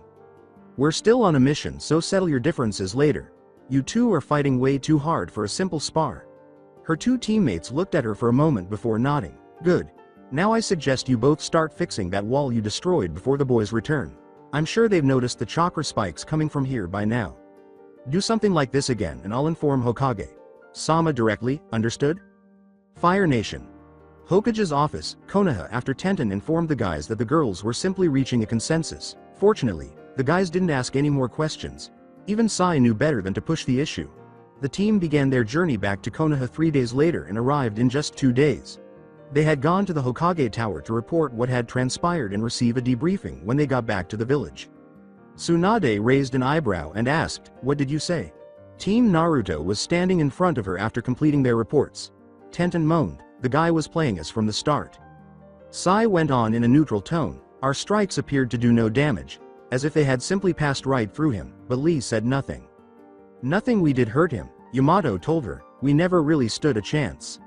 We're still on a mission, so settle your differences later. You two are fighting way too hard for a simple spar." Her two teammates looked at her for a moment before nodding. "Good. Now I suggest you both start fixing that wall you destroyed before the boys return. I'm sure they've noticed the chakra spikes coming from here by now. Do something like this again and I'll inform Hokage Sama directly, understood?" Fire Nation. Hokage's office, Konoha. After Tenten informed the guys that the girls were simply reaching a consensus, fortunately, the guys didn't ask any more questions. Even Sai knew better than to push the issue. The team began their journey back to Konoha 3 days later and arrived in just 2 days. They had gone to the Hokage Tower to report what had transpired and receive a debriefing when they got back to the village. Tsunade raised an eyebrow and asked, "What did you say?" Team Naruto was standing in front of her after completing their reports. Tenten moaned, "The guy was playing us from the start." Sai went on in a neutral tone, "Our strikes appeared to do no damage, as if they had simply passed right through him, but Lee said nothing. Nothing we did hurt him," Yamato told her, "We never really stood a chance."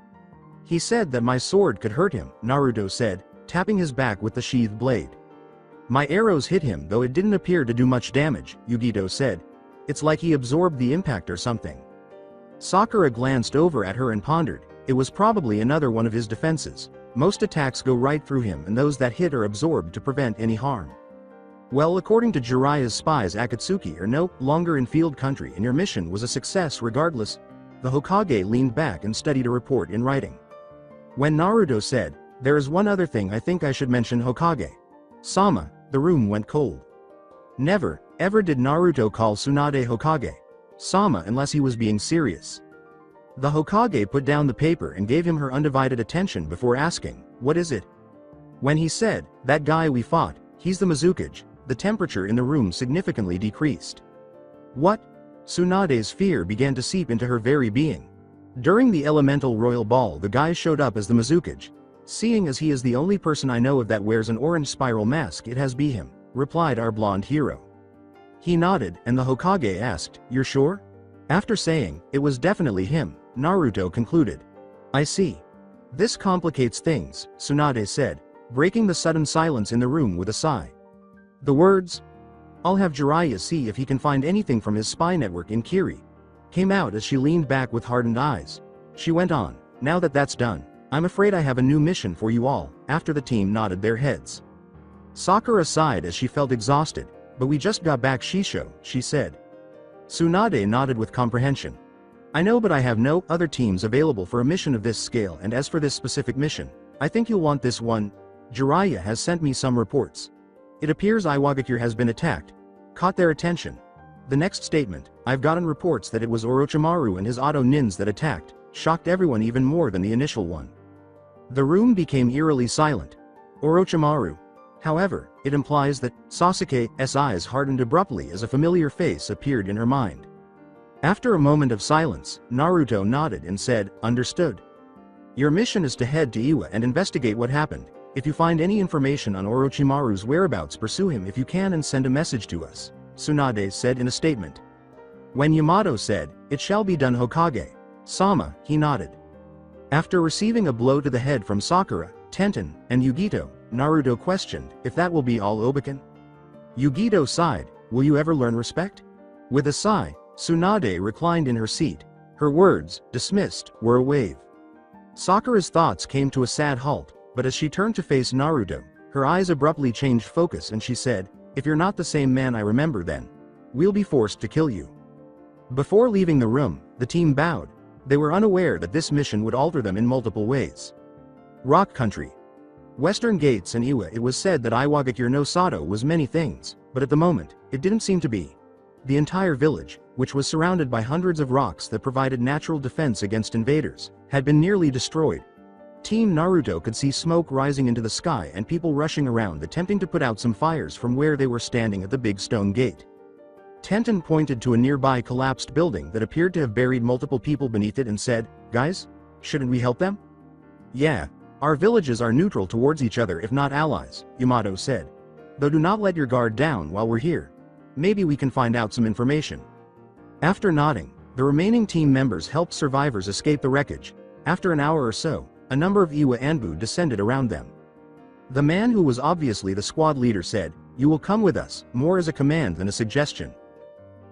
"He said that my sword could hurt him," Naruto said, tapping his back with the sheathed blade. "My arrows hit him though it didn't appear to do much damage," Yugito said. "It's like he absorbed the impact or something." Sakura glanced over at her and pondered, it was probably another one of his defenses. Most attacks go right through him and those that hit are absorbed to prevent any harm. "Well, according to Jiraiya's spies, Akatsuki are no longer in field country and your mission was a success regardless." The Hokage leaned back and studied a report in writing. When Naruto said, "There is one other thing I think I should mention, Hokage Sama," the room went cold. Never, ever did Naruto call Tsunade Hokage Sama unless he was being serious. The Hokage put down the paper and gave him her undivided attention before asking, "What is it?" When he said, "That guy we fought, he's the Mizukage," the temperature in the room significantly decreased. "What?" Tsunade's fear began to seep into her very being. "During the Elemental Royal Ball the guy showed up as the Mizukage. Seeing as he is the only person I know of that wears an orange spiral mask, it has be him," replied our blonde hero. He nodded and the Hokage asked, "You're sure?" After saying, "It was definitely him," Naruto concluded. "I see. This complicates things," Tsunade said, breaking the sudden silence in the room with a sigh. The words, "I'll have Jiraiya see if he can find anything from his spy network in Kiri," came out as she leaned back with hardened eyes. She went on, "Now that that's done, I'm afraid I have a new mission for you all." After the team nodded their heads, Sakura sighed as she felt exhausted. "But we just got back, Shisho," she said. Tsunade nodded with comprehension. "I know, but I have no other teams available for a mission of this scale, and as for this specific mission, I think you'll want this one. Jiraiya has sent me some reports. It appears Iwagakure has been attacked." Caught their attention. The next statement, "I've gotten reports that it was Orochimaru and his auto nins that attacked," shocked everyone even more than the initial one. The room became eerily silent. Orochimaru. However, it implies that Sasuke's eyes hardened abruptly as a familiar face appeared in her mind. After a moment of silence, Naruto nodded and said, "Understood. Your mission is to head to Iwa and investigate what happened. If you find any information on Orochimaru's whereabouts, pursue him if you can and send a message to us," Tsunade said in a statement. When Yamato said, "It shall be done, Hokage Sama," he nodded. After receiving a blow to the head from Sakura, Tenten, and Yugito, Naruto questioned, "If that will be all, Obake?" Yugito sighed, "Will you ever learn respect?" With a sigh, Tsunade reclined in her seat. Her words, dismissed, were a wave. Sakura's thoughts came to a sad halt, but as she turned to face Naruto, her eyes abruptly changed focus and she said, "If you're not the same man I remember, then we'll be forced to kill you." Before leaving the room, the team bowed. They were unaware that this mission would alter them in multiple ways. Rock Country. Western Gates and Iwa. It was said that Iwagakure no Sato was many things, but at the moment, it didn't seem to be. The entire village, which was surrounded by hundreds of rocks that provided natural defense against invaders, had been nearly destroyed. Team Naruto could see smoke rising into the sky and people rushing around attempting to put out some fires from where they were standing at the big stone gate. Tenten pointed to a nearby collapsed building that appeared to have buried multiple people beneath it and said, "Guys, shouldn't we help them?" "Yeah. Our villages are neutral towards each other if not allies," Yamato said. "Though do not let your guard down while we're here. Maybe we can find out some information." After nodding, the remaining team members helped survivors escape the wreckage. After an hour or so, a number of Iwa Anbu descended around them. The man who was obviously the squad leader said, "You will come with us," more as a command than a suggestion.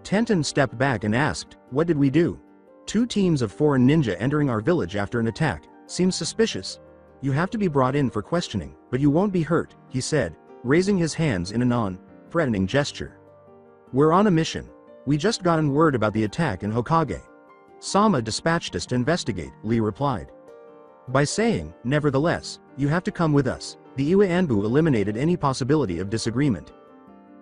Tenten stepped back and asked, "What did we do? 2 teams of foreign ninja entering our village after an attack seems suspicious. You have to be brought in for questioning, but you won't be hurt," he said, raising his hands in a non-threatening gesture. "We're on a mission. We just gotten word about the attack in Hokage. Sama dispatched us to investigate," Lee replied. By saying, "Nevertheless, you have to come with us," the Iwa Anbu eliminated any possibility of disagreement.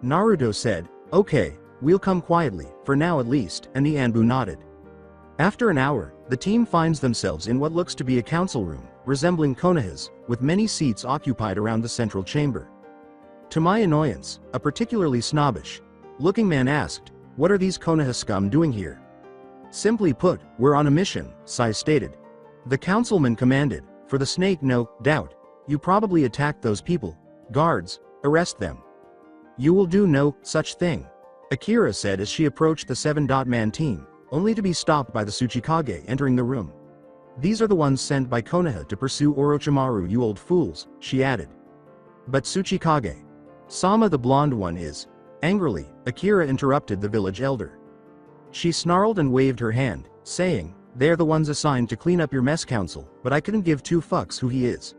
Naruto said, "Okay, we'll come quietly, for now at least," and the Anbu nodded. After an hour, the team finds themselves in what looks to be a council room, resembling Konoha's, with many seats occupied around the central chamber. To my annoyance, a particularly snobbish-looking man asked, "What are these Konoha scum doing here?" "Simply put, we're on a mission," Sai stated. The councilman commanded, "For the snake, no doubt. You probably attacked those people. Guards, arrest them." "You will do no such thing," Akira said as she approached the 7-man team, only to be stopped by the Tsuchikage entering the room. "These are the ones sent by Konoha to pursue Orochimaru, you old fools," she added. "But Tsuchikage Sama, the blonde one, is..." Angrily, Akira interrupted the village elder. She snarled and waved her hand, saying, "They're the ones assigned to clean up your mess, council, but I couldn't give 2 fucks who he is.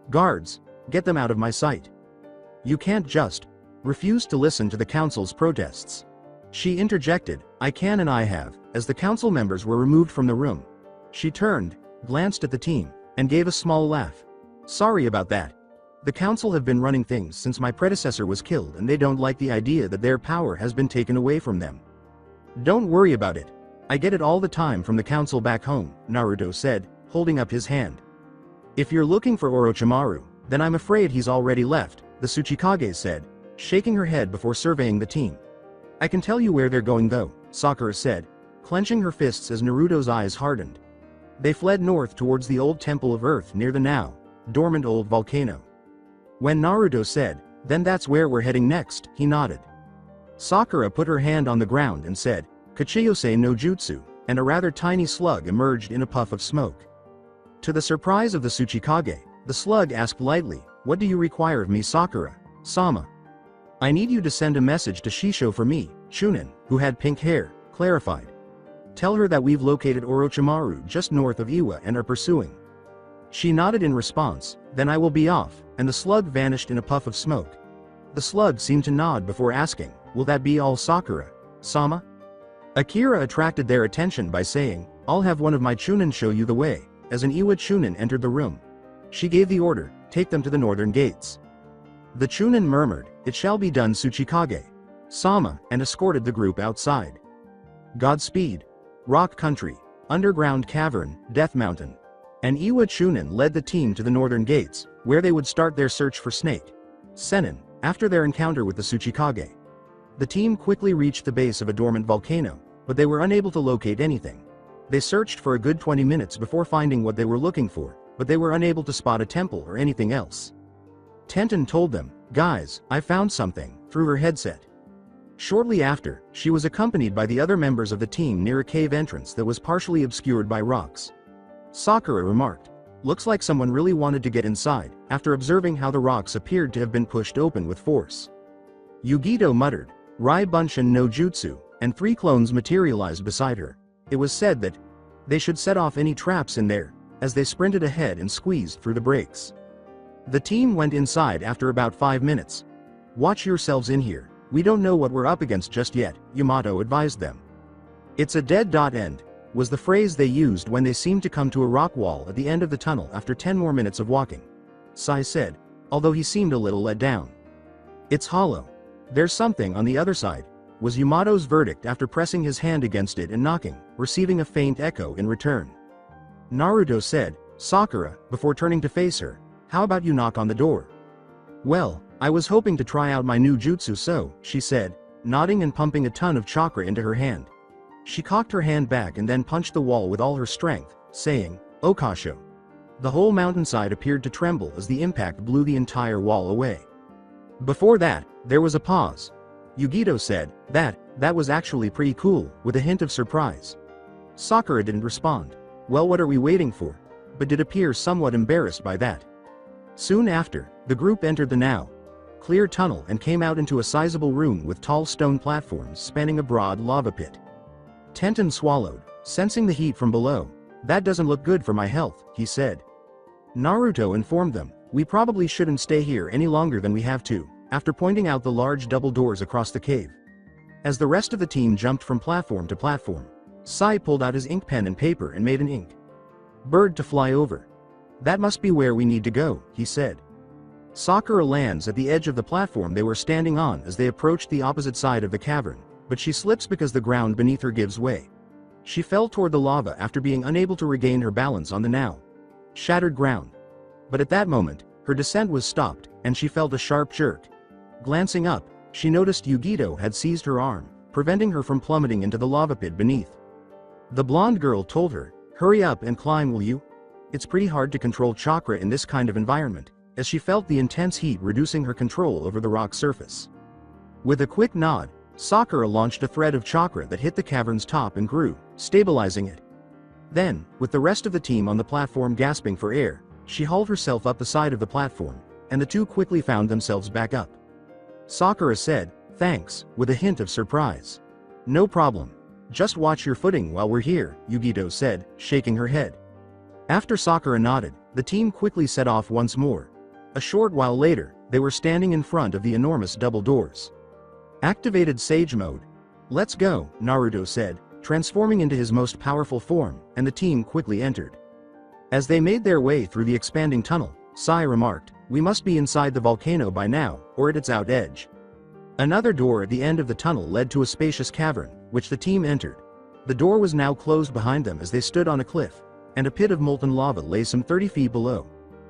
Guards, get them out of my sight." "You can't just..." refused to listen to the council's protests. She interjected, "I can and I have," as the council members were removed from the room. She turned, glanced at the team, and gave a small laugh. "Sorry about that. The council have been running things since my predecessor was killed and they don't like the idea that their power has been taken away from them." "Don't worry about it. I get it all the time from the council back home," Naruto said, holding up his hand. "If you're looking for Orochimaru, then I'm afraid he's already left," the Tsuchikage said, shaking her head before surveying the team. "I can tell you where they're going though," Sakura said, clenching her fists as Naruto's eyes hardened. They fled north towards the old Temple of Earth near the now dormant old volcano. When Naruto said, "Then that's where we're heading next," he nodded. Sakura put her hand on the ground and said, "Kachiyose no Jutsu," and a rather tiny slug emerged in a puff of smoke. To the surprise of the Tsuchikage, the slug asked lightly, "What do you require of me, Sakura Sama?" "I need you to send a message to Shisho for me," Chunin, who had pink hair, clarified. "Tell her that we've located Orochimaru just north of Iwa and are pursuing." She nodded in response, "Then I will be off," and the slug vanished in a puff of smoke. The slug seemed to nod before asking, "Will that be all, Sakura Sama?" Akira attracted their attention by saying, "I'll have one of my Chunin show you the way," as an Iwa Chunin entered the room. She gave the order, "Take them to the northern gates." The Chunin murmured, "It shall be done, Tsuchikage." Sama, and escorted the group outside. Godspeed. Rock Country, Underground Cavern, Death Mountain. And Iwa Chunin led the team to the northern gates, where they would start their search for Snake Sennin, after their encounter with the Tsuchikage. The team quickly reached the base of a dormant volcano, but they were unable to locate anything. They searched for a good 20 minutes before finding what they were looking for, but they were unable to spot a temple or anything else. Tenten told them, "Guys, I found something," through her headset. Shortly after, she was accompanied by the other members of the team near a cave entrance that was partially obscured by rocks. Sakura remarked, "Looks like someone really wanted to get inside," after observing how the rocks appeared to have been pushed open with force. Yugito muttered, "Rai Bunshin no Jutsu," and 3 clones materialized beside her. It was said that they should set off any traps in there, as they sprinted ahead and squeezed through the brakes. The team went inside after about 5 minutes. "Watch yourselves in here, we don't know what we're up against just yet," Yamato advised them. "It's a dead end," was the phrase they used when they seemed to come to a rock wall at the end of the tunnel after 10 more minutes of walking. Sai said, although he seemed a little let down. "It's hollow. There's something on the other side," was Yamato's verdict after pressing his hand against it and knocking, receiving a faint echo in return. Naruto said, "Sakura," before turning to face her, "how about you knock on the door?" "Well, I was hoping to try out my new jutsu so," she said, nodding and pumping a ton of chakra into her hand. She cocked her hand back and then punched the wall with all her strength, saying, "Okasho." The whole mountainside appeared to tremble as the impact blew the entire wall away. Before that, there was a pause. Yugito said, that was actually pretty cool," with a hint of surprise. Sakura didn't respond. "Well, what are we waiting for?" but did appear somewhat embarrassed by that. Soon after, the group entered the now clear tunnel and came out into a sizable room with tall stone platforms spanning a broad lava pit. Tenten swallowed, sensing the heat from below. "That doesn't look good for my health," he said. Naruto informed them, "We probably shouldn't stay here any longer than we have to," after pointing out the large double doors across the cave. As the rest of the team jumped from platform to platform, Sai pulled out his ink pen and paper and made an ink bird to fly over. "That must be where we need to go," he said. Sakura lands at the edge of the platform they were standing on as they approached the opposite side of the cavern, but she slips because the ground beneath her gives way. She fell toward the lava after being unable to regain her balance on the now shattered ground. But at that moment, her descent was stopped, and she felt a sharp jerk. Glancing up, she noticed Yugito had seized her arm, preventing her from plummeting into the lava pit beneath. The blonde girl told her, "Hurry up and climb, will you? It's pretty hard to control chakra in this kind of environment," as she felt the intense heat reducing her control over the rock surface. With a quick nod, Sakura launched a thread of chakra that hit the cavern's top and grew, stabilizing it. Then, with the rest of the team on the platform gasping for air, she hauled herself up the side of the platform, and the two quickly found themselves back up. Sakura said, "Thanks," with a hint of surprise. "No problem. Just watch your footing while we're here," Yugito said, shaking her head. After Sakura nodded, the team quickly set off once more. A short while later, they were standing in front of the enormous double doors. Activated Sage Mode. "Let's go," Naruto said, transforming into his most powerful form, and the team quickly entered. As they made their way through the expanding tunnel, Sai remarked, "We must be inside the volcano by now, or at its out edge." Another door at the end of the tunnel led to a spacious cavern, which the team entered. The door was now closed behind them as they stood on a cliff, and a pit of molten lava lay some 30 feet below.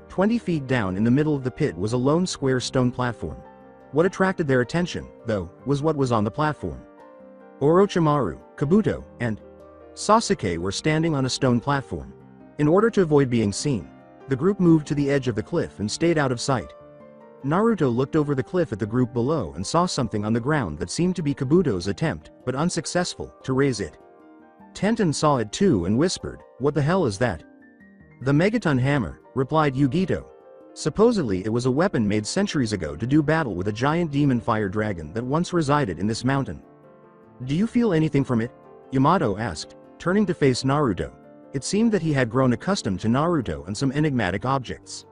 20 feet down in the middle of the pit was a lone square stone platform. What attracted their attention, though, was what was on the platform. Orochimaru, Kabuto, and Sasuke were standing on a stone platform. In order to avoid being seen, the group moved to the edge of the cliff and stayed out of sight. Naruto looked over the cliff at the group below and saw something on the ground that seemed to be Kabuto's attempt, but unsuccessful, to raise it. Tenten saw it too and whispered, "What the hell is that?" "The Megaton Hammer," replied Yugito. Supposedly it was a weapon made centuries ago to do battle with a giant demon fire dragon that once resided in this mountain. "Do you feel anything from it?" Yamato asked, turning to face Naruto. It seemed that he had grown accustomed to Naruto and some enigmatic objects.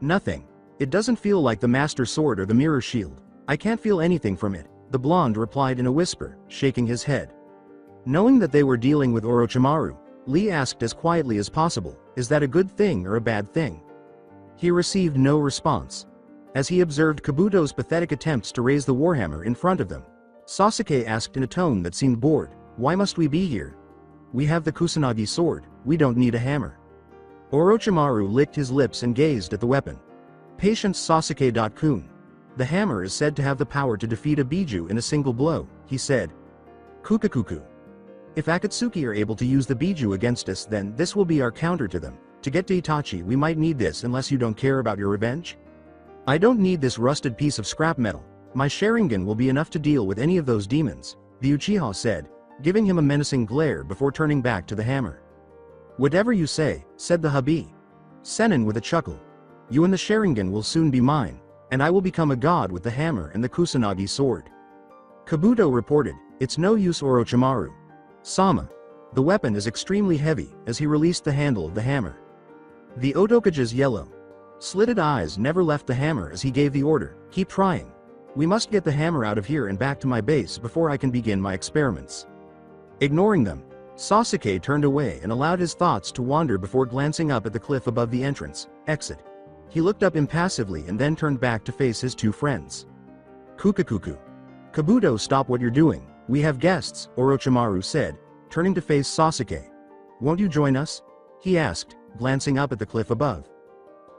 "Nothing. It doesn't feel like the Master Sword or the Mirror Shield. I can't feel anything from it," the blonde replied in a whisper, shaking his head. Knowing that they were dealing with Orochimaru, Lee asked as quietly as possible, "Is that a good thing or a bad thing?" He received no response. As he observed Kabuto's pathetic attempts to raise the warhammer in front of them, Sasuke asked in a tone that seemed bored. Why must we be here? We have the Kusanagi sword, we don't need a hammer. Orochimaru licked his lips and gazed at the weapon. Patience Sasuke-kun. The hammer is said to have the power to defeat a Biju in a single blow, he said. Kukakuku. If Akatsuki are able to use the Biju against us, then this will be our counter to them. To get to Itachi we might need this unless you don't care about your revenge? I don't need this rusted piece of scrap metal. My Sharingan will be enough to deal with any of those demons, the Uchiha said, giving him a menacing glare before turning back to the hammer. Whatever you say, said the Habi. Sennin with a chuckle. You and the Sharingan will soon be mine, and I will become a god with the hammer and the Kusanagi sword. Kabuto reported, it's no use Orochimaru. Sama. The weapon is extremely heavy, as he released the handle of the hammer. The Otokage's yellow, slitted eyes never left the hammer as he gave the order, keep trying. We must get the hammer out of here and back to my base before I can begin my experiments. Ignoring them, Sasuke turned away and allowed his thoughts to wander before glancing up at the cliff above the entrance, exit. He looked up impassively and then turned back to face his two friends. Kukakuku. Kabuto, stop what you're doing, we have guests, Orochimaru said, turning to face Sasuke. Won't you join us? He asked, glancing up at the cliff above.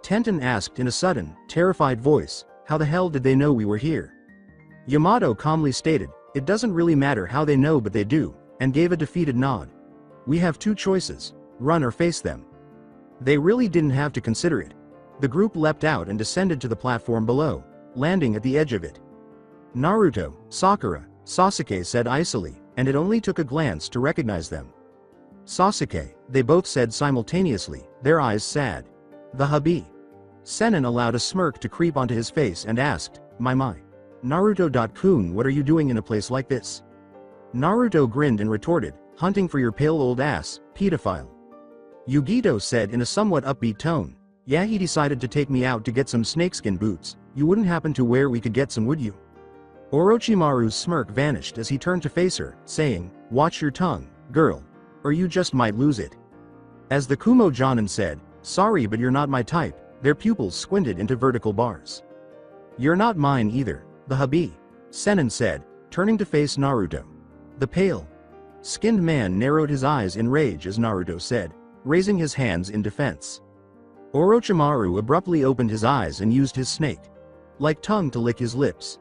Tenten asked in a sudden, terrified voice, how the hell did they know we were here? Yamato calmly stated, it doesn't really matter how they know but they do, and gave a defeated nod. We have two choices, run or face them. They really didn't have to consider it. The group leapt out and descended to the platform below, landing at the edge of it. Naruto, Sakura, Sasuke said icily, and it only took a glance to recognize them. Sasuke, they both said simultaneously, their eyes sad. The Habi. Sennin allowed a smirk to creep onto his face and asked, my. Naruto-kun, what are you doing in a place like this? Naruto grinned and retorted, hunting for your pale old ass, pedophile. Yugito said in a somewhat upbeat tone, yeah, he decided to take me out to get some snakeskin boots, you wouldn't happen to where we could get some, would you? Orochimaru's smirk vanished as he turned to face her, saying, watch your tongue, girl, or you just might lose it. As the Kumo Jonin said, sorry but you're not my type, their pupils squinted into vertical bars. You're not mine either, the Habi, Sennin said, turning to face Naruto. The pale, skinned man narrowed his eyes in rage as Naruto said, raising his hands in defense. Orochimaru abruptly opened his eyes and used his snake-like tongue to lick his lips.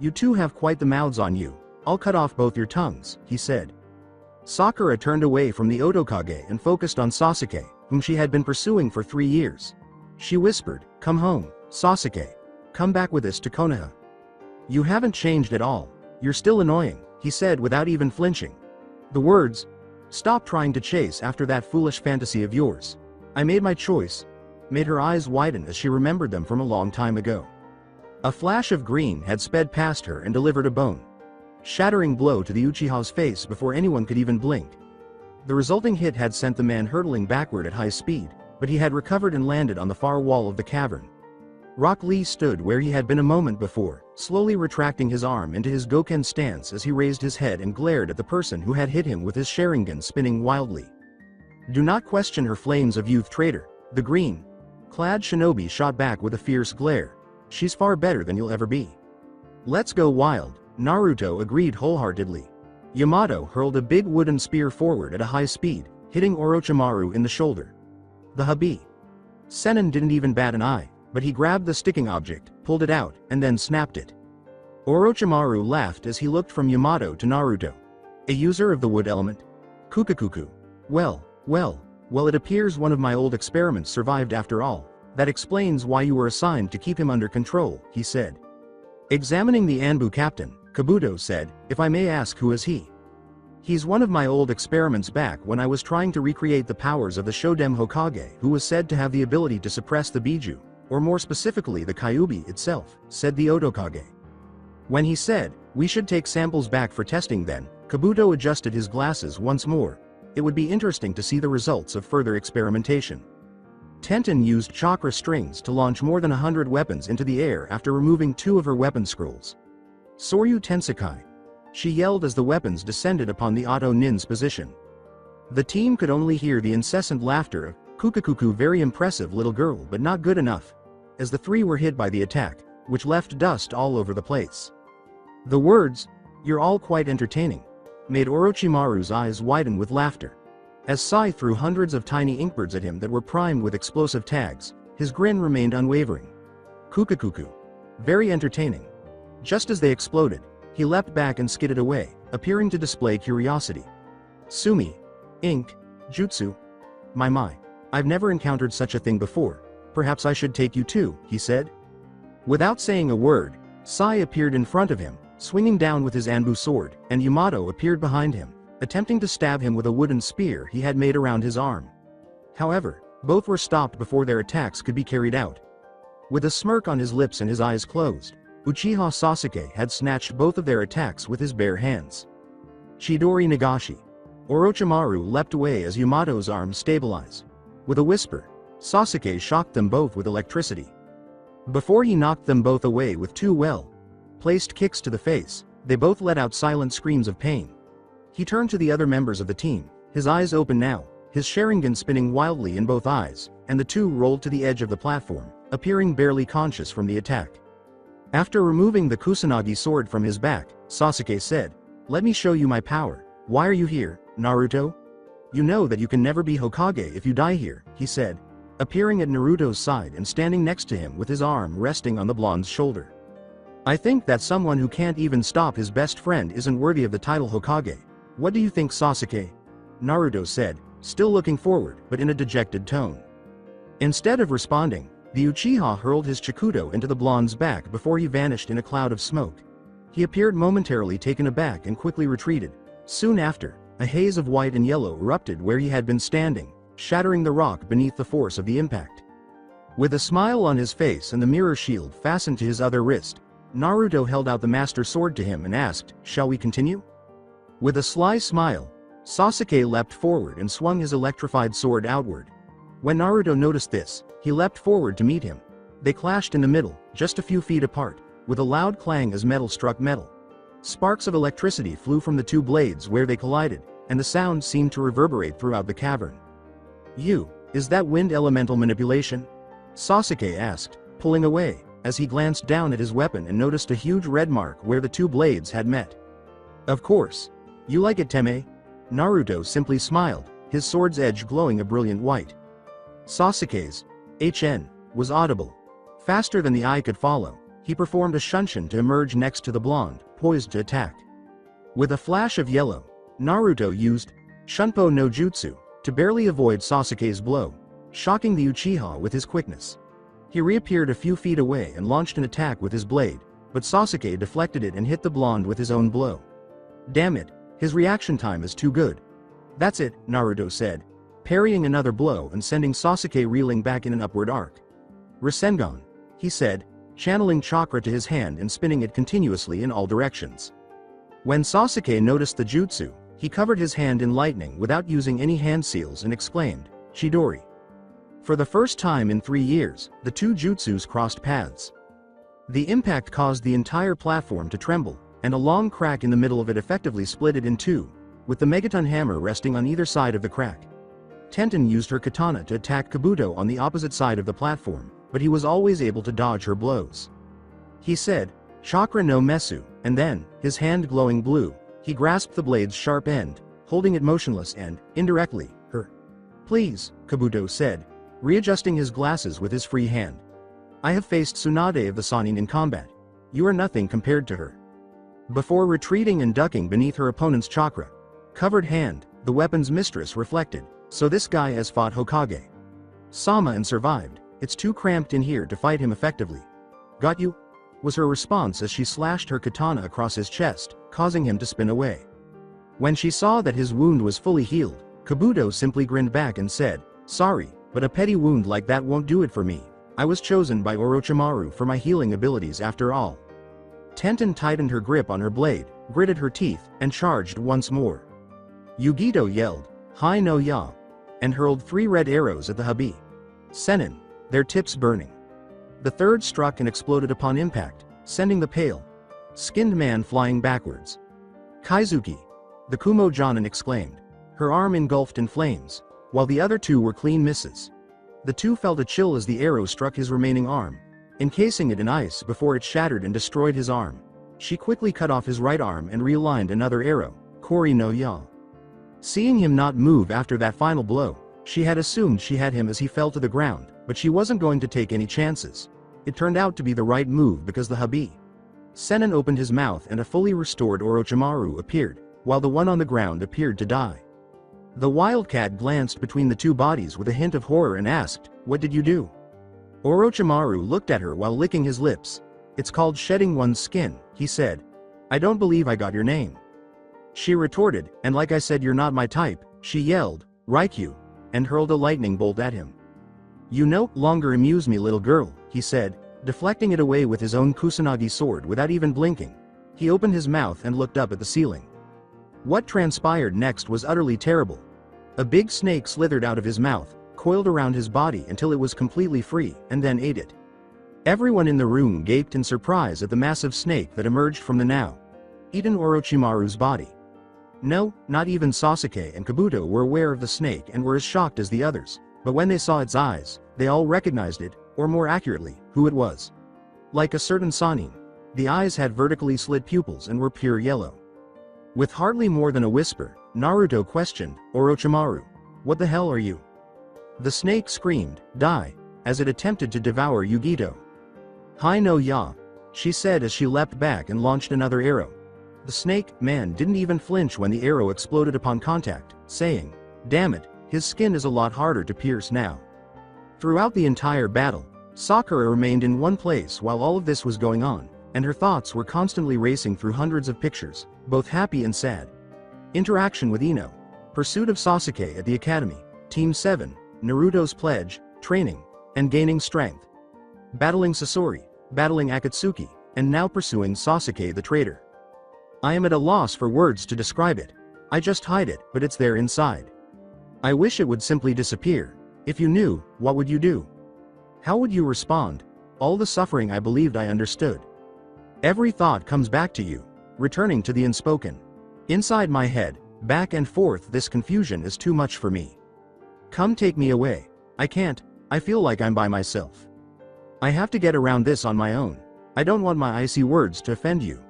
You two have quite the mouths on you, I'll cut off both your tongues, he said. Sakura turned away from the Otokage and focused on Sasuke, whom she had been pursuing for 3 years. She whispered, come home, Sasuke. Come back with us to Konoha. You haven't changed at all, you're still annoying, he said without even flinching. The words, stop trying to chase after that foolish fantasy of yours. I made my choice, made her eyes widen as she remembered them from a long time ago. A flash of green had sped past her and delivered a bone-shattering blow to the Uchiha's face before anyone could even blink. The resulting hit had sent the man hurtling backward at high speed, but he had recovered and landed on the far wall of the cavern. Rock Lee stood where he had been a moment before, slowly retracting his arm into his Goken stance as he raised his head and glared at the person who had hit him with his Sharingan spinning wildly. Do not question her flames of youth, traitor, the green-clad shinobi shot back with a fierce glare. She's far better than you'll ever be. Let's go wild, Naruto agreed wholeheartedly. Yamato hurled a big wooden spear forward at a high speed, hitting Orochimaru in the shoulder. The Habi. Sennin didn't even bat an eye, but he grabbed the sticking object, pulled it out, and then snapped it. Orochimaru laughed as he looked from Yamato to Naruto. A user of the wood element? Kukakuku. Well, it appears one of my old experiments survived after all. That explains why you were assigned to keep him under control, he said. Examining the Anbu captain, Kabuto said, if I may ask, who is he? He's one of my old experiments back when I was trying to recreate the powers of the Shodem Hokage, who was said to have the ability to suppress the Biju, or more specifically the Kyuubi itself, said the Otokage. When he said, we should take samples back for testing then, Kabuto adjusted his glasses once more. It would be interesting to see the results of further experimentation. Tenten used chakra strings to launch more than 100 weapons into the air after removing 2 of her weapon scrolls. Soryu Tensakai, she yelled as the weapons descended upon the Auto Nin's position. The team could only hear the incessant laughter of Kukakuku, very impressive little girl but not good enough, as the 3 were hit by the attack, which left dust all over the place. The words, You're all quite entertaining," made Orochimaru's eyes widen with laughter. As Sai threw hundreds of tiny inkbirds at him that were primed with explosive tags, his grin remained unwavering. Kukakuku. Very entertaining. Just as they exploded, he leapt back and skidded away, appearing to display curiosity. Sumi. Ink. Jutsu. My. I've never encountered such a thing before. Perhaps I should take you too, he said. Without saying a word, Sai appeared in front of him, swinging down with his Anbu sword, and Yamato appeared behind him, attempting to stab him with a wooden spear he had made around his arm. However, both were stopped before their attacks could be carried out. With a smirk on his lips and his eyes closed, Uchiha Sasuke had snatched both of their attacks with his bare hands. Chidori Nagashi. Orochimaru leapt away as Yamato's arm stabilized. With a whisper, Sasuke shocked them both with electricity. Before he knocked them both away with two well-placed kicks to the face, they both let out silent screams of pain. He turned to the other members of the team, his eyes open now, his Sharingan spinning wildly in both eyes, and the two rolled to the edge of the platform, appearing barely conscious from the attack. After removing the Kusanagi sword from his back, Sasuke said, "Let me show you my power. Why are you here, Naruto? You know that you can never be Hokage if you die here," he said, appearing at Naruto's side and standing next to him with his arm resting on the blonde's shoulder. "I think that someone who can't even stop his best friend isn't worthy of the title Hokage. What do you think, Sasuke?" Naruto said, still looking forward but in a dejected tone. Instead of responding, the Uchiha hurled his Chikudo into the blonde's back before he vanished in a cloud of smoke. He appeared momentarily taken aback and quickly retreated. Soon after, a haze of white and yellow erupted where he had been standing, shattering the rock beneath the force of the impact. With a smile on his face and the mirror shield fastened to his other wrist, Naruto held out the master sword to him and asked, "Shall we continue?" With a sly smile, Sasuke leapt forward and swung his electrified sword outward. When Naruto noticed this, he leapt forward to meet him. They clashed in the middle, just a few feet apart, with a loud clang as metal struck metal. Sparks of electricity flew from the two blades where they collided, and the sound seemed to reverberate throughout the cavern. Is that wind elemental manipulation?" Sasuke asked, pulling away, as he glanced down at his weapon and noticed a huge red mark where the two blades had met. "Of course. You like it, Teme?" Naruto simply smiled, his sword's edge glowing a brilliant white. Sasuke's HN was audible. Faster than the eye could follow, he performed a shunshin to emerge next to the blonde, poised to attack. With a flash of yellow, Naruto used Shunpo no Jutsu to barely avoid Sasuke's blow, shocking the Uchiha with his quickness. He reappeared a few feet away and launched an attack with his blade, but Sasuke deflected it and hit the blonde with his own blow. "Damn it, his reaction time is too good." "That's it," Naruto said, parrying another blow and sending Sasuke reeling back in an upward arc. "Rasengan," he said, channeling chakra to his hand and spinning it continuously in all directions. When Sasuke noticed the jutsu, he covered his hand in lightning without using any hand seals and exclaimed, "Chidori." For the first time in 3 years, the two jutsus crossed paths. The impact caused the entire platform to tremble, and a long crack in the middle of it effectively split it in two, with the megaton hammer resting on either side of the crack. Tenten used her katana to attack Kabuto on the opposite side of the platform, but he was always able to dodge her blows. He said, "Chakra no Mesu," and then, his hand glowing blue, he grasped the blade's sharp end, holding it motionless and, indirectly, her. "Please," Kabuto said, readjusting his glasses with his free hand. "I have faced Tsunade of the Sannin in combat. You are nothing compared to her." Before retreating and ducking beneath her opponent's chakra-covered hand, the weapon's mistress reflected, "So this guy has fought Hokage Sama and survived. It's too cramped in here to fight him effectively." "Got you?" was her response as she slashed her katana across his chest, causing him to spin away. When she saw that his wound was fully healed, Kabuto simply grinned back and said, "Sorry, but a petty wound like that won't do it for me. I was chosen by Orochimaru for my healing abilities after all." Tenten tightened her grip on her blade, gritted her teeth, and charged once more. Yugito yelled, "Hai no ya," and hurled 3 red arrows at the Habi Sennin, their tips burning. The third struck and exploded upon impact, sending the pale-skinned man flying backwards. "Kaizuki!" the Kumo Jonin exclaimed, her arm engulfed in flames, while the other two were clean misses. The two felt a chill as the arrow struck his remaining arm, encasing it in ice before it shattered and destroyed his arm. She quickly cut off his right arm and realigned another arrow, Kori no Ya. Seeing him not move after that final blow, she had assumed she had him as he fell to the ground, but she wasn't going to take any chances. It turned out to be the right move because the Habi. Senin opened his mouth and a fully restored Orochimaru appeared, while the one on the ground appeared to die. The wildcat glanced between the two bodies with a hint of horror and asked, "What did you do?" Orochimaru looked at her while licking his lips. "It's called shedding one's skin," he said. "I don't believe I got your name." She retorted, "And like I said, you're not my type," she yelled, "Raikou," and hurled a lightning bolt at him. "You no longer amuse me, little girl," he said, deflecting it away with his own Kusanagi sword without even blinking. He opened his mouth and looked up at the ceiling. What transpired next was utterly terrible. A big snake slithered out of his mouth, coiled around his body until it was completely free, and then ate it. Everyone in the room gaped in surprise at the massive snake that emerged from the now eaten Orochimaru's body. No, not even Sasuke and Kabuto were aware of the snake and were as shocked as the others, but when they saw its eyes, they all recognized it, or more accurately, who it was. Like a certain Sannin, the eyes had vertically slit pupils and were pure yellow. With hardly more than a whisper, Naruto questioned, "Orochimaru, what the hell are you?" The snake screamed, "Die," as it attempted to devour Yugito. "Hai no ya," she said as she leapt back and launched another arrow. The snake man didn't even flinch when the arrow exploded upon contact, saying, "Damn it, his skin is a lot harder to pierce now." Throughout the entire battle, Sakura remained in one place while all of this was going on, and her thoughts were constantly racing through hundreds of pictures, both happy and sad. Interaction with Ino, pursuit of Sasuke at the academy, Team 7, Naruto's pledge, training, and gaining strength. Battling Sasori, battling Akatsuki, and now pursuing Sasuke the traitor. I am at a loss for words to describe it. I just hide it, but it's there inside. I wish it would simply disappear. If you knew, what would you do? How would you respond? All the suffering I believed I understood. Every thought comes back to you, returning to the unspoken. Inside my head, back and forth, this confusion is too much for me. Come take me away. I can't, I feel like I'm by myself. I have to get around this on my own. I don't want my icy words to offend you.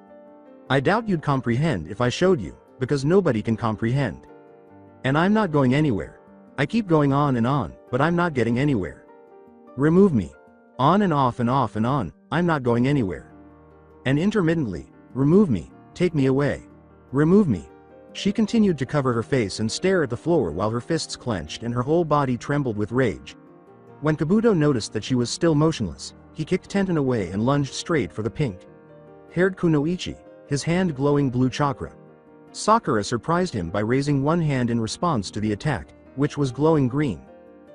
I doubt you'd comprehend if I showed you, because nobody can comprehend. And I'm not going anywhere. I keep going on, but I'm not getting anywhere. Remove me. On and off and off and on, I'm not going anywhere. And intermittently, remove me, take me away. Remove me. She continued to cover her face and stare at the floor while her fists clenched and her whole body trembled with rage. When Kabuto noticed that she was still motionless, he kicked Tenten away and lunged straight for the pink-haired Kunoichi, his hand glowing blue chakra. Sakura surprised him by raising one hand in response to the attack, which was glowing green.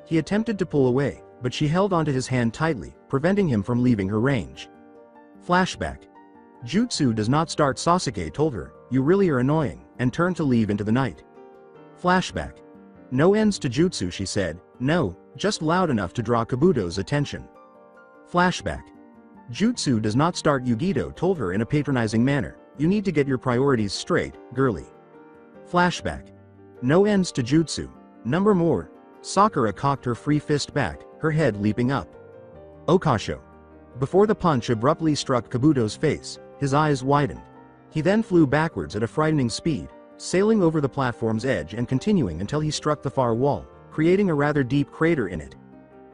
He attempted to pull away, but she held onto his hand tightly, preventing him from leaving her range. Flashback. Jutsu does not start, Sasuke told her, "You really are annoying," and turned to leave into the night. Flashback. No ends to jutsu, she said, "No, just loud enough to draw Kabuto's attention." Flashback. Jutsu does not start, Yugito told her in a patronizing manner, "You need to get your priorities straight, girly." Flashback. No ends to jutsu. Number more. Sakura cocked her free fist back, her head leaping up. Okasho. Before the punch abruptly struck Kabuto's face, his eyes widened. He then flew backwards at a frightening speed, sailing over the platform's edge and continuing until he struck the far wall, creating a rather deep crater in it.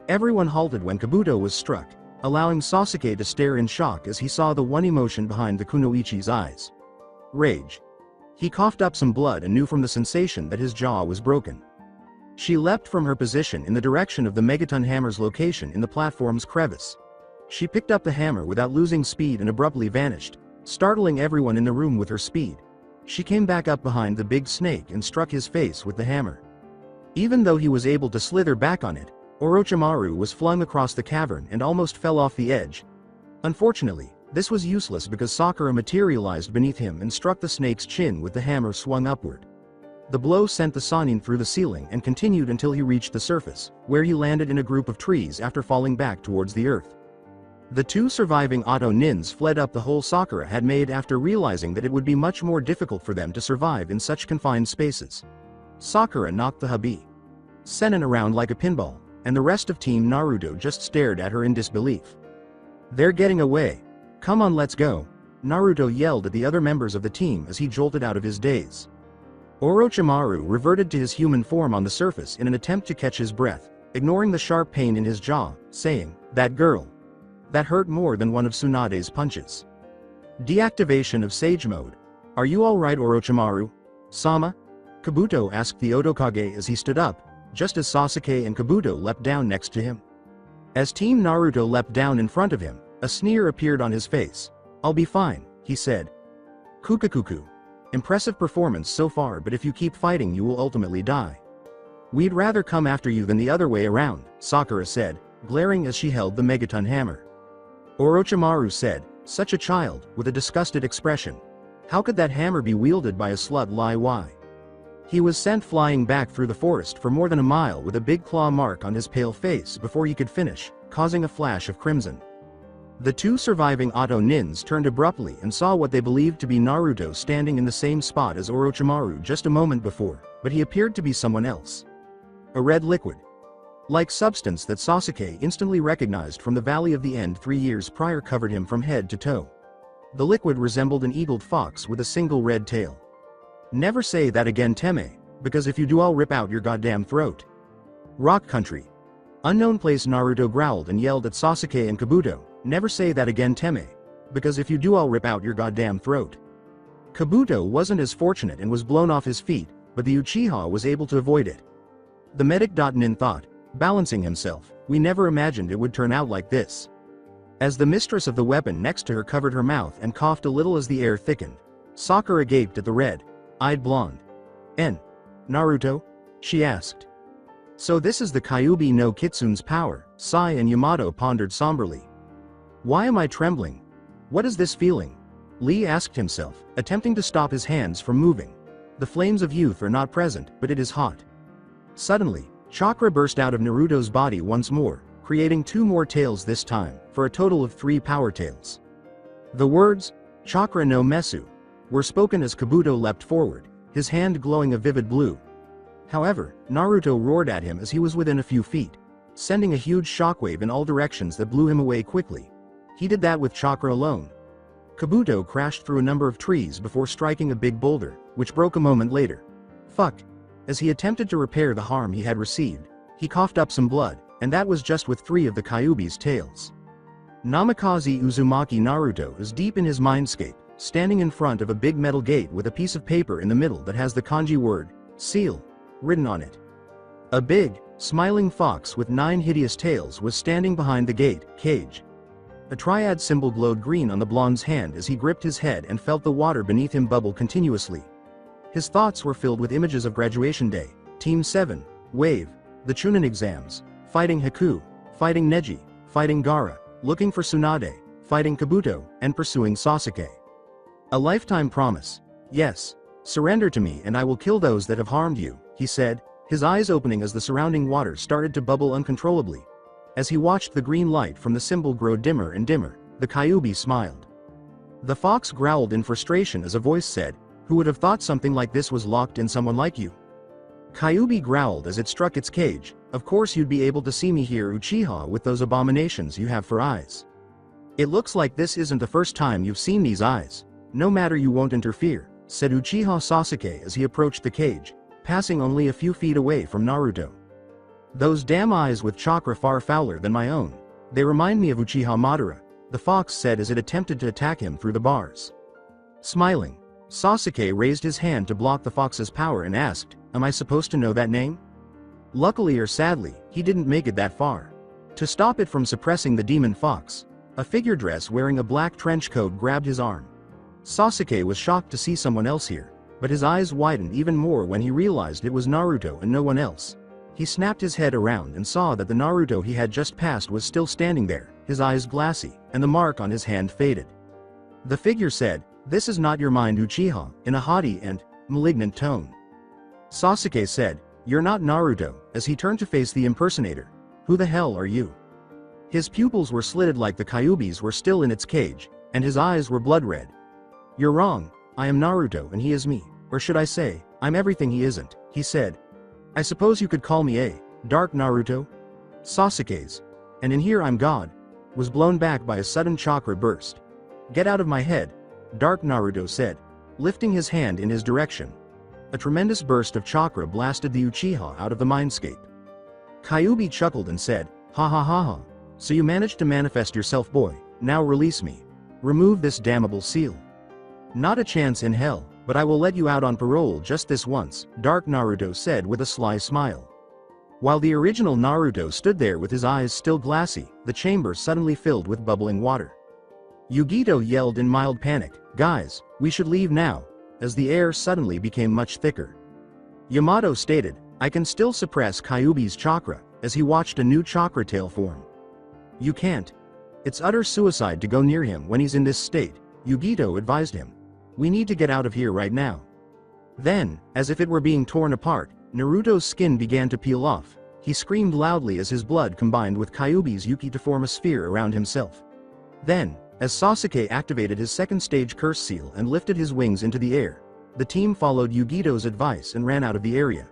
Everyone halted when Kabuto was struck, allowing Sasuke to stare in shock as he saw the one emotion behind the Kunoichi's eyes. Rage. He coughed up some blood and knew from the sensation that his jaw was broken. She leapt from her position in the direction of the Megaton Hammer's location in the platform's crevice. She picked up the hammer without losing speed and abruptly vanished, startling everyone in the room with her speed. She came back up behind the big snake and struck his face with the hammer. Even though he was able to slither back on it, Orochimaru was flung across the cavern and almost fell off the edge. Unfortunately, this was useless because Sakura materialized beneath him and struck the snake's chin with the hammer swung upward. The blow sent the Sannin through the ceiling and continued until he reached the surface, where he landed in a group of trees after falling back towards the earth. The two surviving Auto Nins fled up the hole Sakura had made after realizing that it would be much more difficult for them to survive in such confined spaces. Sakura knocked the Habi Senin around like a pinball, and the rest of Team Naruto just stared at her in disbelief. "They're getting away. Come on, let's go." Naruto yelled at the other members of the team as he jolted out of his daze. Orochimaru reverted to his human form on the surface in an attempt to catch his breath, ignoring the sharp pain in his jaw, saying, "That girl. That hurt more than one of Tsunade's punches." Deactivation of Sage Mode. "Are you alright, Orochimaru? Sama?" Kabuto asked the Otokage as he stood up, just as Sasuke and Kabuto leapt down next to him. As Team Naruto leapt down in front of him, a sneer appeared on his face. "I'll be fine," he said. "Kukakuku. Impressive performance so far, but if you keep fighting you will ultimately die. We'd rather come after you than the other way around," Sakura said, glaring as she held the megaton hammer. Orochimaru said, "Such a child, with a disgusted expression. How could that hammer be wielded by a slut? Why?" He was sent flying back through the forest for more than a mile with a big claw mark on his pale face before he could finish, causing a flash of crimson. The two surviving Oto Nins turned abruptly and saw what they believed to be Naruto standing in the same spot as Orochimaru just a moment before, but he appeared to be someone else. A red liquid. Like substance that Sasuke instantly recognized from the Valley of the End 3 years prior covered him from head to toe. The liquid resembled an eagled fox with a single red tail. "Never say that again, Teme, because if you do I'll rip out your goddamn throat." Rock Country. Unknown place. Naruto growled and yelled at Sasuke and Kabuto, "Never say that again, Teme, because if you do I'll rip out your goddamn throat." Kabuto wasn't as fortunate and was blown off his feet, but the Uchiha was able to avoid it. The medic. Nin thought, balancing himself, "We never imagined it would turn out like this." As the mistress of the weapon next to her covered her mouth and coughed a little as the air thickened, Sakura gaped at the red-eyed blonde. Naruto?" she asked. "So this is the Kyuubi no Kitsune's power," Sai and Yamato pondered somberly. "Why am I trembling? What is this feeling?" Lee asked himself, attempting to stop his hands from moving. The flames of youth are not present, but it is hot. Suddenly, chakra burst out of Naruto's body once more, creating 2 more tails this time, for a total of 3 power tails. The words, "Chakra no Mesu," were spoken as Kabuto leapt forward, his hand glowing a vivid blue. However, Naruto roared at him as he was within a few feet, sending a huge shockwave in all directions that blew him away quickly. He did that with chakra alone. Kabuto crashed through a number of trees before striking a big boulder, which broke a moment later. Fuck. As he attempted to repair the harm he had received, he coughed up some blood, and that was just with 3 of the Kyuubi's tails. Namikaze Uzumaki. Naruto is deep in his mindscape, standing in front of a big metal gate with a piece of paper in the middle that has the kanji word, seal, written on it. A big, smiling fox with 9 hideous tails was standing behind the gate, cage. A triad symbol glowed green on the blonde's hand as he gripped his head and felt the water beneath him bubble continuously. His thoughts were filled with images of graduation day, Team 7, Wave, the Chunin exams, fighting Haku, fighting Neji, fighting Gaara, looking for Tsunade, fighting Kabuto, and pursuing Sasuke. A lifetime promise. "Yes. Surrender to me and I will kill those that have harmed you," he said, his eyes opening as the surrounding water started to bubble uncontrollably. As he watched the green light from the symbol grow dimmer and dimmer, the Kyuubi smiled. The fox growled in frustration as a voice said, "Who would have thought something like this was locked in someone like you?" Kyuubi growled as it struck its cage, "Of course you'd be able to see me here, Uchiha, with those abominations you have for eyes. It looks like this isn't the first time you've seen these eyes. No matter, you won't interfere," said Uchiha Sasuke as he approached the cage, passing only a few feet away from Naruto. "Those damn eyes with chakra far fouler than my own. They remind me of Uchiha Madara," the fox said as it attempted to attack him through the bars. Smiling, Sasuke raised his hand to block the fox's power and asked, "Am I supposed to know that name?" Luckily or sadly, he didn't make it that far. To stop it from suppressing the demon fox, a figure dress wearing a black trench coat grabbed his arm. Sasuke was shocked to see someone else here, but his eyes widened even more when he realized it was Naruto and no one else. He snapped his head around and saw that the Naruto he had just passed was still standing there, his eyes glassy, and the mark on his hand faded. The figure said, "This is not your mind, Uchiha," in a haughty and malignant tone. Sasuke said, "You're not Naruto," as he turned to face the impersonator. "Who the hell are you?" His pupils were slitted like the Kyuubi's were still in its cage, and his eyes were blood red. "You're wrong. I am Naruto and he is me. Or should I say, I'm everything he isn't," he said. "I suppose you could call me a Dark Naruto?" Sasuke's, "And in here I'm God," was blown back by a sudden chakra burst. "Get out of my head," Dark Naruto said, lifting his hand in his direction. A tremendous burst of chakra blasted the Uchiha out of the mindscape. Kyuubi chuckled and said, ha ha ha ha. So you managed to manifest yourself, boy. Now release me. Remove this damnable seal. Not a chance in hell, but I will let you out on parole just this once, Dark Naruto said with a sly smile. While the original Naruto stood there with his eyes still glassy, the chamber suddenly filled with bubbling water. Yugito yelled in mild panic, guys, we should leave now, as the air suddenly became much thicker. Yamato stated, I can still suppress Kyuubi's chakra, as he watched a new chakra tail form. You can't. It's utter suicide to go near him when he's in this state, Yugito advised him. We need to get out of here right now. Then, as if it were being torn apart, Naruto's skin began to peel off. He screamed loudly as his blood combined with Kyuubi's Yuki to form a sphere around himself. Then, as Sasuke activated his second stage curse seal and lifted his wings into the air, the team followed Yugito's advice and ran out of the area.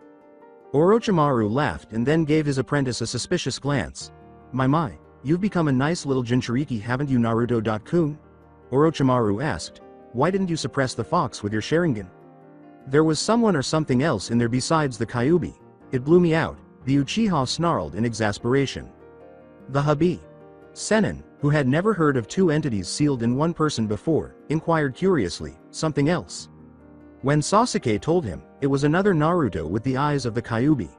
Orochimaru laughed and then gave his apprentice a suspicious glance. My, you've become a nice little Jinchuriki, haven't you, Naruto-kun? Orochimaru asked. Why didn't you suppress the fox with your Sharingan? There was someone or something else in there besides the Kyuubi. It blew me out, the Uchiha snarled in exasperation. The hubby. Sennin, who had never heard of two entities sealed in one person before, inquired curiously, something else. When Sasuke told him, it was another Naruto with the eyes of the Kyuubi.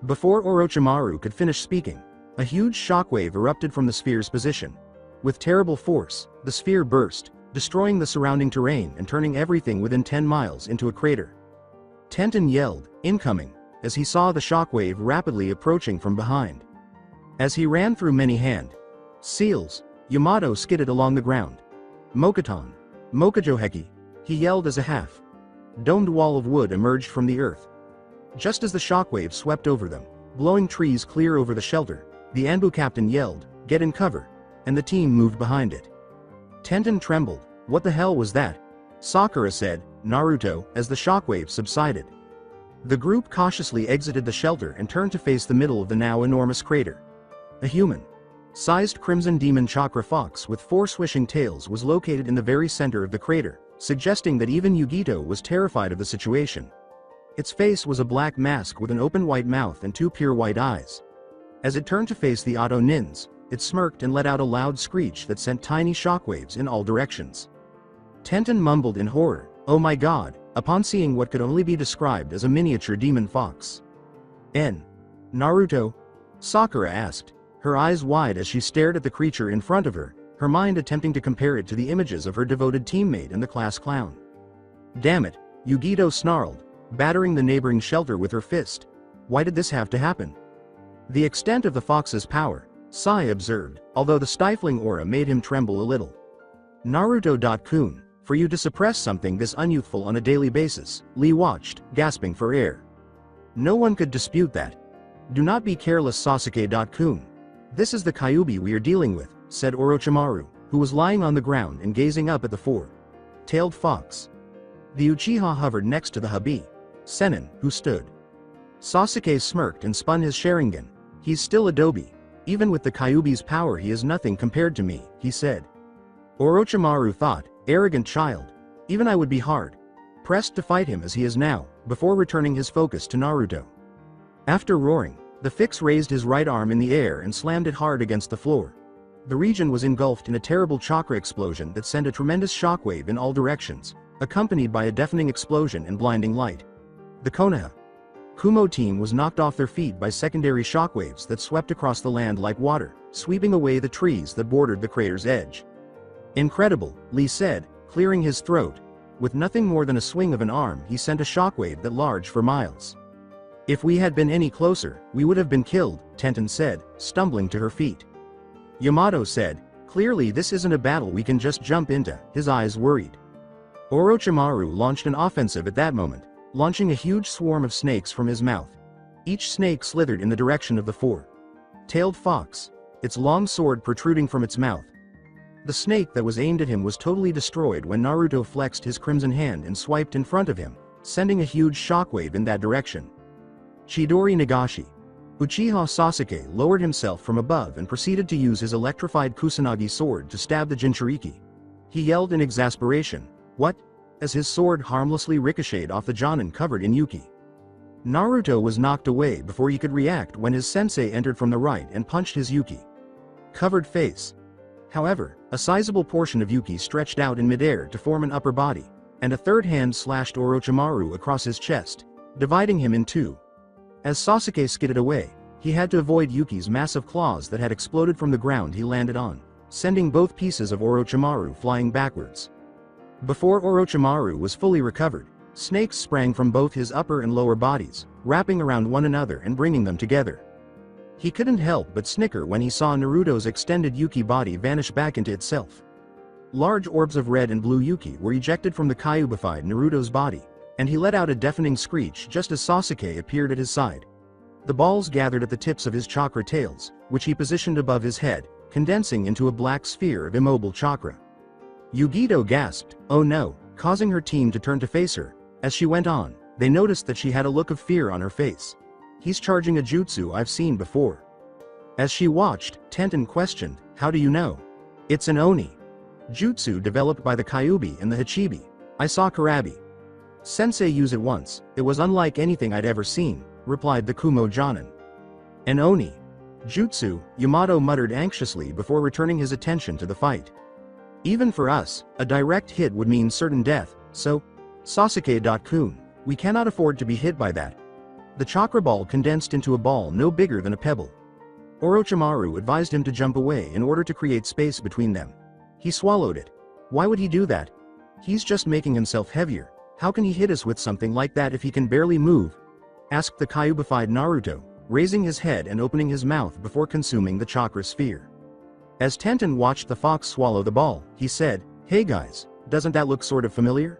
Before Orochimaru could finish speaking, a huge shockwave erupted from the sphere's position. With terrible force, the sphere burst, destroying the surrounding terrain and turning everything within 10 miles into a crater. Tenten yelled, incoming, as he saw the shockwave rapidly approaching from behind. As he ran through many hand seals, Yamato skidded along the ground. Mokuton, Mokujoheki, he yelled as a half-domed wall of wood emerged from the earth. Just as the shockwave swept over them, blowing trees clear over the shelter, the Anbu captain yelled, get in cover, and the team moved behind it. Tenten trembled, what the hell was that? Sakura said, Naruto, as the shockwave subsided. The group cautiously exited the shelter and turned to face the middle of the now enormous crater. A human-sized crimson demon chakra fox with 4 swishing tails was located in the very center of the crater, suggesting that even Yugito was terrified of the situation. Its face was a black mask with an open white mouth and 2 pure white eyes. As it turned to face the Oto Nins, it smirked and let out a loud screech that sent tiny shockwaves in all directions. Tenten mumbled in horror, oh my god, upon seeing what could only be described as a miniature demon fox. Naruto? Sakura asked, her eyes wide as she stared at the creature in front of her, her mind attempting to compare it to the images of her devoted teammate and the class clown. Damn it, Yugito snarled, battering the neighboring shelter with her fist. Why did this have to happen? The extent of the fox's power, Sai observed, although the stifling aura made him tremble a little. Naruto-kun, for you to suppress something this unyouthful on a daily basis, Lee watched, gasping for air. No one could dispute that. Do not be careless, Sasuke-kun. This is the Kyuubi we are dealing with, said Orochimaru, who was lying on the ground and gazing up at the 4-tailed fox. The Uchiha hovered next to the hubby, Sennin, who stood. Sasuke smirked and spun his Sharingan. He's still a dobi. Even with the Kyuubi's power he is nothing compared to me, he said. Orochimaru thought, arrogant child. Even I would be hard pressed to fight him as he is now, before returning his focus to Naruto. After roaring, the Fix raised his right arm in the air and slammed it hard against the floor. The region was engulfed in a terrible chakra explosion that sent a tremendous shockwave in all directions, accompanied by a deafening explosion and blinding light. The Konoha Kumo team was knocked off their feet by secondary shockwaves that swept across the land like water, sweeping away the trees that bordered the crater's edge. Incredible, Lee said, clearing his throat. With nothing more than a swing of an arm he sent a shockwave that large for miles. If we had been any closer, we would have been killed, Tenten said, stumbling to her feet. Yamato said, clearly this isn't a battle we can just jump into, his eyes worried. Orochimaru launched an offensive at that moment, launching a huge swarm of snakes from his mouth. Each snake slithered in the direction of the 4-tailed fox, its long sword protruding from its mouth. The snake that was aimed at him was totally destroyed when Naruto flexed his crimson hand and swiped in front of him, sending a huge shockwave in that direction. Chidori Nagashi. Uchiha Sasuke lowered himself from above and proceeded to use his electrified Kusanagi sword to stab the Jinchuriki. He yelled in exasperation. What? As his sword harmlessly ricocheted off the Jonin covered in Yuki. Naruto was knocked away before he could react when his sensei entered from the right and punched his Yuki covered face. However, a sizable portion of Yuki stretched out in midair to form an upper body, and a third hand slashed Orochimaru across his chest, dividing him in two. As Sasuke skidded away, he had to avoid Yuki's massive claws that had exploded from the ground he landed on, sending both pieces of Orochimaru flying backwards. Before Orochimaru was fully recovered, snakes sprang from both his upper and lower bodies, wrapping around one another and bringing them together. He couldn't help but snicker when he saw Naruto's extended Yuki body vanish back into itself. Large orbs of red and blue Yuki were ejected from the Kyuubified Naruto's body, and he let out a deafening screech just as Sasuke appeared at his side. The balls gathered at the tips of his chakra tails, which he positioned above his head, condensing into a black sphere of immobile chakra. Yugito gasped, "Oh no," causing her team to turn to face her. As she went on, they noticed that she had a look of fear on her face. "He's charging a jutsu I've seen before." As she watched, Tenten questioned, "How do you know?" "It's an Oni jutsu developed by the Kyuubi and the Hachibi. I saw Karabi Sensei use it once. It was unlike anything I'd ever seen," replied the Kumo Jonin. "An Oni jutsu," Yamato muttered anxiously before returning his attention to the fight. "Even for us, a direct hit would mean certain death, so, Sasuke-kun, we cannot afford to be hit by that." The chakra ball condensed into a ball no bigger than a pebble. Orochimaru advised him to jump away in order to create space between them. He swallowed it. Why would he do that? He's just making himself heavier. How can he hit us with something like that if he can barely move? Asked the Kyuubified Naruto, raising his head and opening his mouth before consuming the chakra sphere. As Tenten watched the fox swallow the ball, he said, "Hey guys, doesn't that look sort of familiar?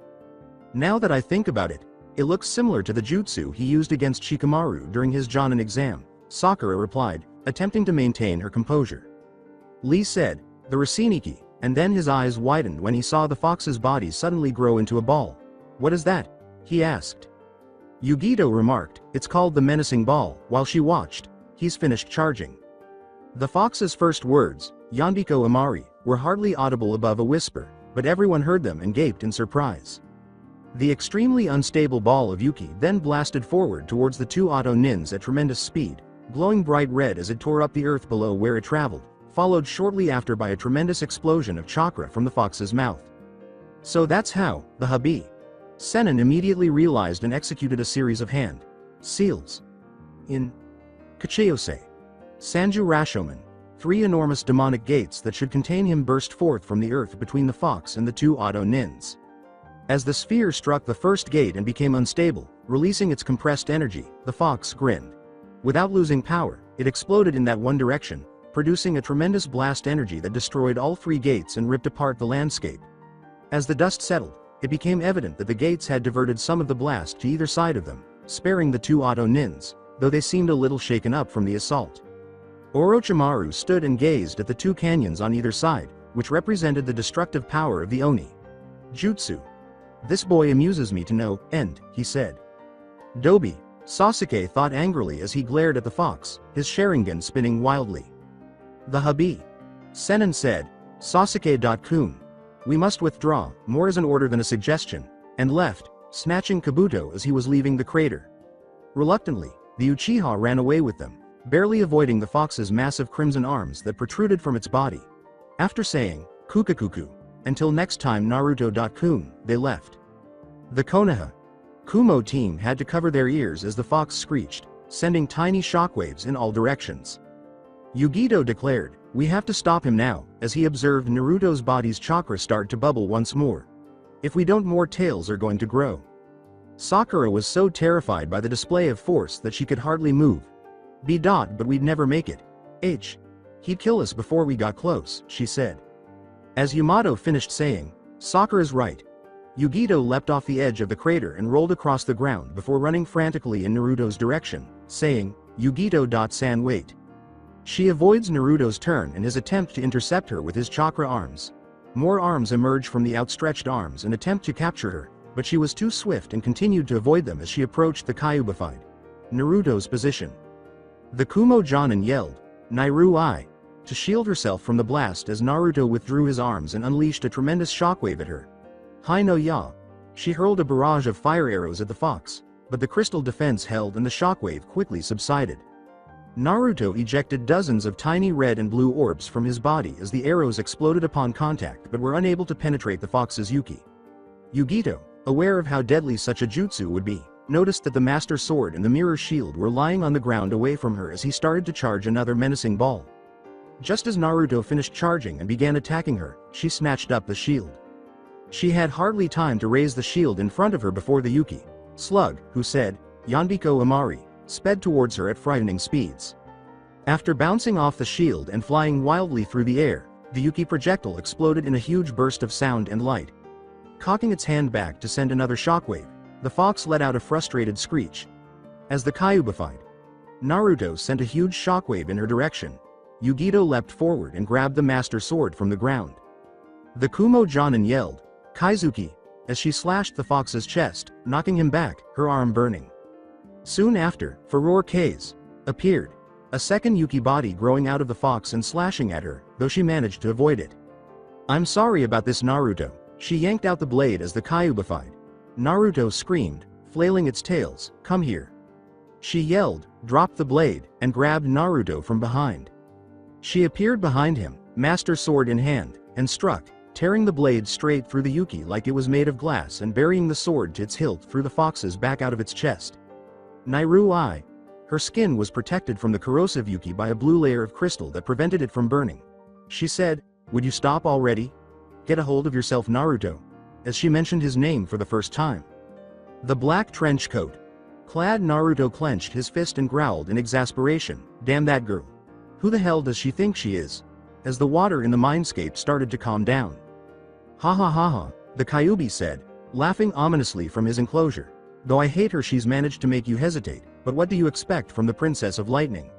Now that I think about it, it looks similar to the jutsu he used against Shikamaru during his Jonin exam," Sakura replied, attempting to maintain her composure. Lee said, "The Raseniki," and then his eyes widened when he saw the fox's body suddenly grow into a ball. "What is that?" he asked. Yugito remarked, "It's called the menacing ball," while she watched. "He's finished charging." The fox's first words, "Yandiko Amari," were hardly audible above a whisper, but everyone heard them and gaped in surprise. The extremely unstable ball of Yuki then blasted forward towards the two Auto Nins at tremendous speed, glowing bright red as it tore up the earth below where it traveled, followed shortly after by a tremendous explosion of chakra from the fox's mouth. So that's how, the Habi. Sennin immediately realized and executed a series of hand seals. In Kachiyose, Sanju Rashomon, 3 enormous demonic gates that should contain him burst forth from the earth between the fox and the two Auto Nins. As the sphere struck the first gate and became unstable, releasing its compressed energy, the fox grinned. Without losing power, it exploded in that one direction, producing a tremendous blast energy that destroyed all 3 gates and ripped apart the landscape. As the dust settled, it became evident that the gates had diverted some of the blast to either side of them, sparing the two Auto Nins, though they seemed a little shaken up from the assault. Orochimaru stood and gazed at the 2 canyons on either side, which represented the destructive power of the Oni jutsu. "This boy amuses me to no end," he said. "Dobi," Sasuke thought angrily as he glared at the fox, his Sharingan spinning wildly. "The Habi," Sennin said, "Sasuke-kun. We must withdraw," more as an order than a suggestion, and left, snatching Kabuto as he was leaving the crater. Reluctantly, the Uchiha ran away with them, barely avoiding the fox's massive crimson arms that protruded from its body. After saying, "Kukakuku, until next time Naruto-kun," they left. The Konoha Kumo team had to cover their ears as the fox screeched, sending tiny shockwaves in all directions. Yugito declared, "We have to stop him now," as he observed Naruto's body's chakra start to bubble once more. "If we don't, more tails are going to grow." Sakura was so terrified by the display of force that she could hardly move. But we'd never make it. He'd kill us before we got close," she said. As Yamato finished saying, "Sakura's right," Yugito leapt off the edge of the crater and rolled across the ground before running frantically in Naruto's direction, saying, "Yugito-san, wait." She avoids Naruto's turn and his attempt to intercept her with his chakra arms. More arms emerge from the outstretched arms and attempt to capture her, but she was too swift and continued to avoid them as she approached the Kyuubified Naruto's position. The Kumo Jonin yelled, "Nairu I!" to shield herself from the blast as Naruto withdrew his arms and unleashed a tremendous shockwave at her. Hai no ya. She hurled a barrage of fire arrows at the fox, but the crystal defense held and the shockwave quickly subsided. Naruto ejected dozens of tiny red and blue orbs from his body as the arrows exploded upon contact but were unable to penetrate the fox's Yuki. Yugito, aware of how deadly such a jutsu would be, noticed that the Master Sword and the Mirror Shield were lying on the ground away from her as he started to charge another menacing ball. Just as Naruto finished charging and began attacking her, she snatched up the shield. She had hardly time to raise the shield in front of her before the Yuki slug, who said, "Yanbiko Amari," sped towards her at frightening speeds. After bouncing off the shield and flying wildly through the air, the Yuki projectile exploded in a huge burst of sound and light. Cocking its hand back to send another shockwave, the fox let out a frustrated screech. As the Kyuubified Naruto sent a huge shockwave in her direction, Yugito leapt forward and grabbed the Master Sword from the ground. The Kumo Jonin yelled, "Kaizuki," as she slashed the fox's chest, knocking him back, her arm burning. Soon after, Furore K's appeared, a second Yuki body growing out of the fox and slashing at her, though she managed to avoid it. "I'm sorry about this, Naruto." She yanked out the blade as the Kyuubified Naruto screamed, flailing its tails, "Come here." She yelled, dropped the blade, and grabbed Naruto from behind. She appeared behind him, Master Sword in hand, and struck, tearing the blade straight through the Yuki like it was made of glass and burying the sword to its hilt through the fox's back out of its chest. Nairu I. Her skin was protected from the corrosive Yuki by a blue layer of crystal that prevented it from burning. She said, "Would you stop already? Get a hold of yourself, Naruto," as she mentioned his name for the first time. The black trench coat clad Naruto clenched his fist and growled in exasperation, "Damn that girl. Who the hell does she think she is?" as the water in the mindscape started to calm down. "Ha ha ha ha," the Kyuubi said, laughing ominously from his enclosure. "Though I hate her, she's managed to make you hesitate, but what do you expect from the Princess of Lightning?"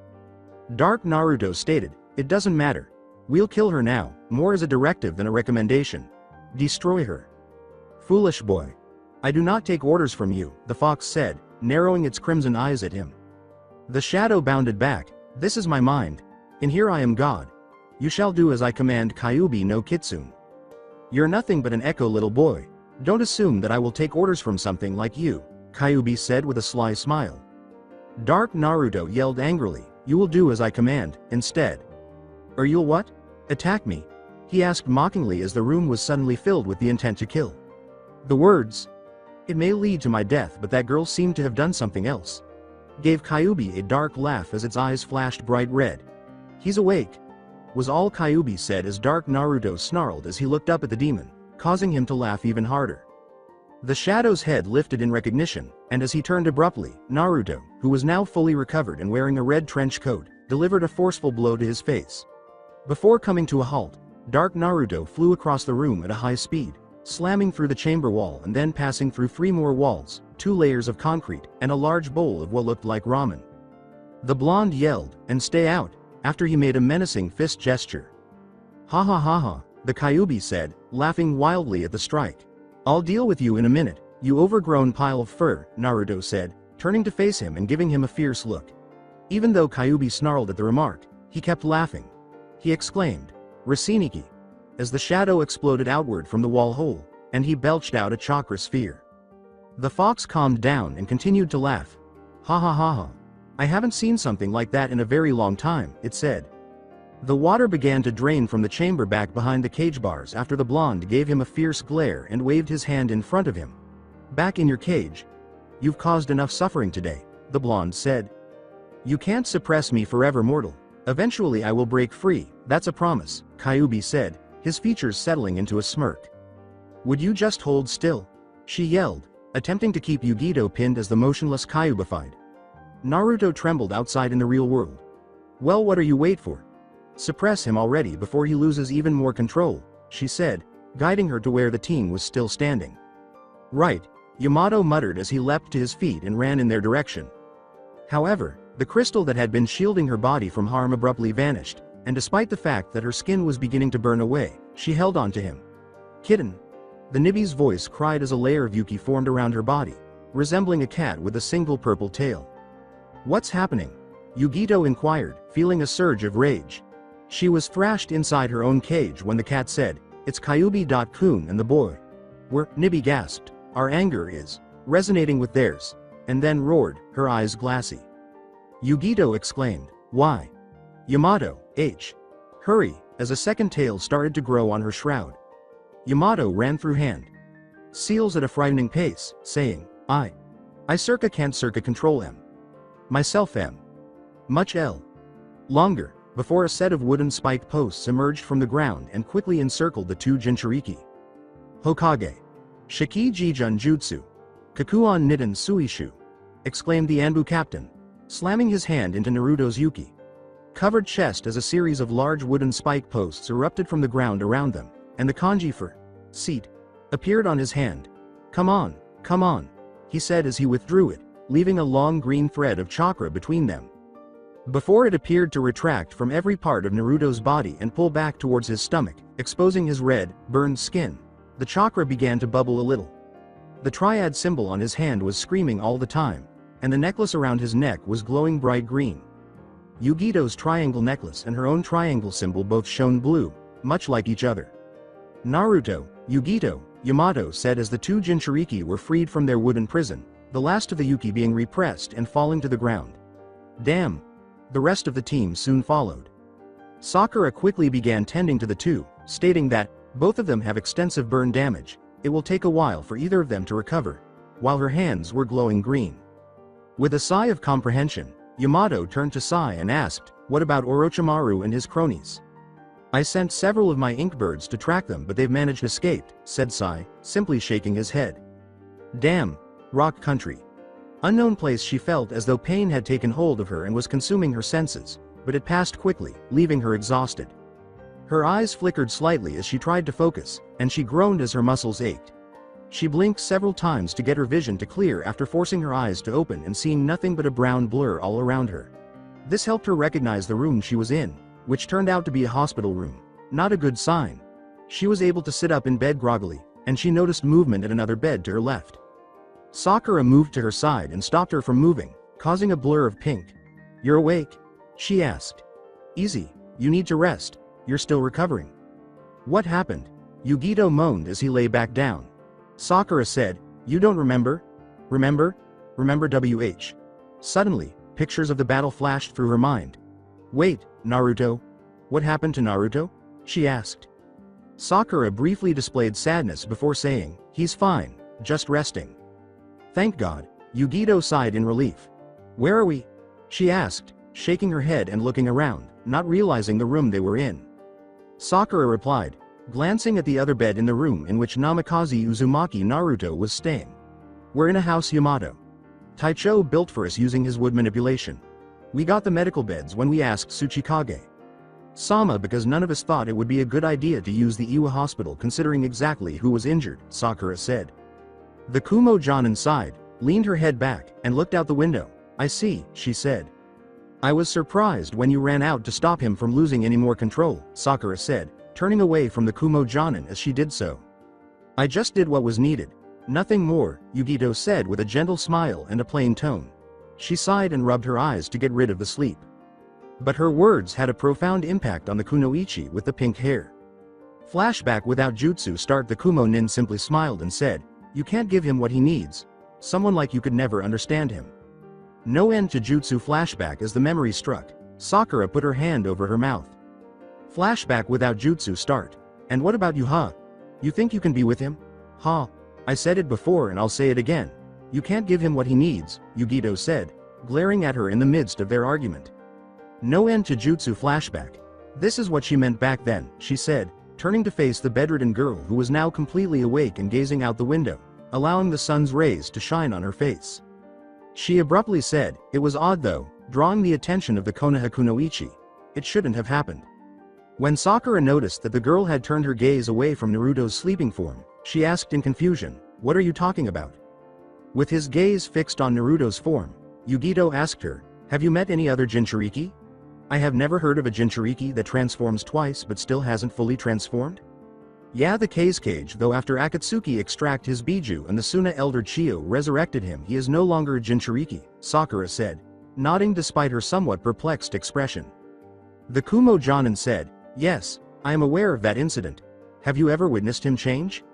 Dark Naruto stated, "It doesn't matter. We'll kill her now, more as a directive than a recommendation. Destroy her." "Foolish boy. I do not take orders from you," the fox said, narrowing its crimson eyes at him. The shadow bounded back, "This is my mind. And here I am God. You shall do as I command, Kyuubi no Kitsune." "You're nothing but an echo, little boy. Don't assume that I will take orders from something like you," Kyuubi said with a sly smile. Dark Naruto yelled angrily, "You will do as I command, instead." "Or you'll what? Attack me?" he asked mockingly as the room was suddenly filled with the intent to kill. The words, "It may lead to my death, but that girl seemed to have done something else," gave Kyuubi a dark laugh as its eyes flashed bright red. "He's awake," was all Kyuubi said as Dark Naruto snarled as he looked up at the demon, causing him to laugh even harder. The shadow's head lifted in recognition, and as he turned abruptly, Naruto, who was now fully recovered and wearing a red trench coat, delivered a forceful blow to his face. Before coming to a halt, Dark Naruto flew across the room at a high speed, slamming through the chamber wall and then passing through 3 more walls, 2 layers of concrete, and a large bowl of what looked like ramen. The blonde yelled, "And stay out," after he made a menacing fist gesture. "Ha ha ha ha," the Kyuubi said, laughing wildly at the strike. "I'll deal with you in a minute, you overgrown pile of fur," Naruto said, turning to face him and giving him a fierce look. Even though Kyuubi snarled at the remark, he kept laughing. He exclaimed, "Raseniki," as the shadow exploded outward from the wall hole, and he belched out a chakra sphere. The fox calmed down and continued to laugh. "Ha ha ha ha. I haven't seen something like that in a very long time," it said. The water began to drain from the chamber back behind the cage bars after the blonde gave him a fierce glare and waved his hand in front of him. "Back in your cage. You've caused enough suffering today," the blonde said. "You can't suppress me forever, mortal. Eventually I will break free, that's a promise," Kyuubi said, his features settling into a smirk. "Would you just hold still?" she yelled, attempting to keep Yugito pinned as the motionless Kyuubified Naruto trembled outside in the real world. "Well, what are you wait for? Suppress him already before he loses even more control," she said, guiding her to where the team was still standing. "Right," Yamato muttered as he leapt to his feet and ran in their direction. However, the crystal that had been shielding her body from harm abruptly vanished, and despite the fact that her skin was beginning to burn away, she held on to him. "Kitten!" The Nibi's voice cried as a layer of Yuki formed around her body, resembling a cat with a single purple tail. "What's happening?" Yugito inquired, feeling a surge of rage. She was thrashed inside her own cage when the cat said, "It's Kyuubi-kun and the boy." We're, Nibby gasped. Our anger is resonating with theirs. And then roared, her eyes glassy. Yugito exclaimed, "Why? Yamato, hurry," as a second tail started to grow on her shroud. Yamato ran through hand seals at a frightening pace, saying, I circa can't circa control M. Myself M. Much L. Longer, before a set of wooden spiked posts emerged from the ground and quickly encircled the two Jinchuriki. Hokage. Shiki Jijun Jutsu. Kakuon Nitten Suishu. Exclaimed the Anbu captain, slamming his hand into Naruto's Yuki. Covered chest as a series of large wooden spike posts erupted from the ground around them, and the kanji for seat appeared on his hand. Come on, he said as he withdrew it, leaving a long green thread of chakra between them. Before it appeared to retract from every part of Naruto's body and pull back towards his stomach, exposing his red, burned skin, the chakra began to bubble a little. The triad symbol on his hand was screaming all the time, and the necklace around his neck was glowing bright green. Yugito's triangle necklace and her own triangle symbol both shone blue, much like each other. Naruto, Yugito, Yamato said as the two Jinchuriki were freed from their wooden prison, the last of the Yuki being repressed and falling to the ground. Damn. The rest of the team soon followed. Sakura quickly began tending to the two, stating that, both of them have extensive burn damage, it will take a while for either of them to recover, while her hands were glowing green. With a sigh of comprehension, Yamato turned to Sai and asked, "What about Orochimaru and his cronies?" "I sent several of my inkbirds to track them but they've managed to escape," said Sai, simply shaking his head. Damn. Rock country. Unknown place. She felt as though pain had taken hold of her and was consuming her senses, but it passed quickly, leaving her exhausted. Her eyes flickered slightly as she tried to focus, and she groaned as her muscles ached. She blinked several times to get her vision to clear after forcing her eyes to open and seeing nothing but a brown blur all around her. This helped her recognize the room she was in, which turned out to be a hospital room. Not a good sign. She was able to sit up in bed groggily, and she noticed movement at another bed to her left. Sakura moved to her side and stopped her from moving, causing a blur of pink. "You're awake?" she asked. "Easy, you need to rest, you're still recovering." "What happened?" Yugito moaned as he lay back down. Sakura said, "You don't remember? Remember WH. Suddenly, pictures of the battle flashed through her mind. "Wait, Naruto. What happened to Naruto?" she asked. Sakura briefly displayed sadness before saying, "He's fine, just resting." "Thank God," Yugito sighed in relief. "Where are we?" she asked, shaking her head and looking around, not realizing the room they were in. Sakura replied, glancing at the other bed in the room in which Namikaze Uzumaki Naruto was staying. "We're in a house Yamato Taicho built for us using his wood manipulation. We got the medical beds when we asked Tsuchikage Sama because none of us thought it would be a good idea to use the Iwa hospital considering exactly who was injured," Sakura said. The Kumo-Jonin sighed, leaned her head back, and looked out the window. "I see," she said. "I was surprised when you ran out to stop him from losing any more control," Sakura said, turning away from the Kumo-Jonin as she did so. "I just did what was needed. Nothing more," Yugito said with a gentle smile and a plain tone. She sighed and rubbed her eyes to get rid of the sleep. But her words had a profound impact on the kunoichi with the pink hair. Flashback without jutsu start. The Kumo-nin simply smiled and said, "You can't give him what he needs. Someone like you could never understand him." No end to jutsu. Flashback as the memory struck. Sakura put her hand over her mouth. Flashback without jutsu start. "And what about you, huh? You think you can be with him? Huh? I said it before and I'll say it again. You can't give him what he needs," Yugito said, glaring at her in the midst of their argument. No end to jutsu. Flashback. "This is what she meant back then," she said, turning to face the bedridden girl who was now completely awake and gazing out the window, allowing the sun's rays to shine on her face. She abruptly said, "It was odd though, drawing the attention of the Konoha kunoichi. It shouldn't have happened." When Sakura noticed that the girl had turned her gaze away from Naruto's sleeping form, she asked in confusion, "What are you talking about?" With his gaze fixed on Naruto's form, Yugito asked her, "Have you met any other Jinchuriki? I have never heard of a Jinchuriki that transforms twice but still hasn't fully transformed." "Yeah, the cage, though after Akatsuki extract his Biju and the Suna elder Chiyo resurrected him, he is no longer a Jinchuriki," Sakura said, nodding despite her somewhat perplexed expression. The Kumo Jonin said, "Yes, I am aware of that incident. Have you ever witnessed him change?"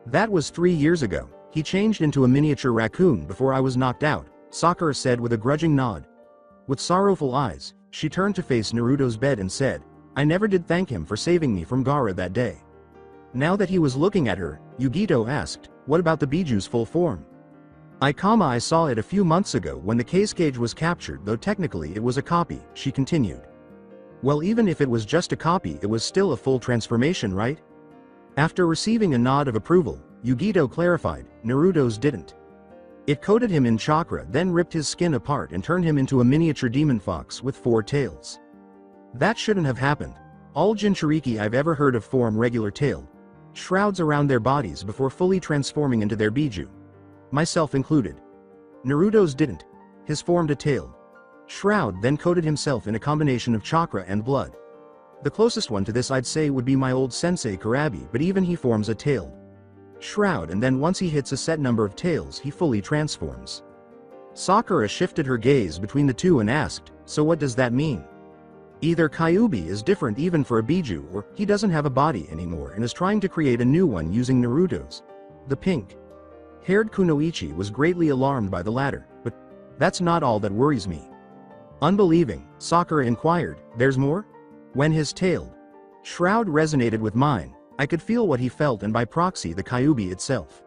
"That was 3 years ago. He changed into a miniature raccoon before I was knocked out," Sakura said with a grudging nod. With sorrowful eyes, she turned to face Naruto's bed and said, "I never did thank him for saving me from Gaara that day." Now that he was looking at her, Yugito asked, "What about the Biju's full form?" I saw it a few months ago when the case cage was captured, though technically it was a copy," she continued. "Well, even if it was just a copy, it was still a full transformation, right?" After receiving a nod of approval, Yugito clarified, "Naruto's didn't. It coated him in chakra, then ripped his skin apart and turned him into a miniature demon fox with 4 tails. That shouldn't have happened. All Jinchuriki I've ever heard of form regular-tailed shrouds around their bodies before fully transforming into their Biju. Myself included. Naruto's didn't. His formed a tailed shroud, then coated himself in a combination of chakra and blood. The closest one to this I'd say would be my old sensei Karabi, but even he forms a tailed shroud, and then once he hits a set number of tails he fully transforms." Sakura shifted her gaze between the two and asked, "So what does that mean? Either Kyuubi is different even for a Biju, or he doesn't have a body anymore and is trying to create a new one using Naruto's." The pink-haired Kunoichi was greatly alarmed by the latter, "But that's not all that worries me." Unbelieving, Sakura inquired, "There's more?" When his tailed shroud resonated with mine, I could feel what he felt, and by proxy the Kyuubi itself.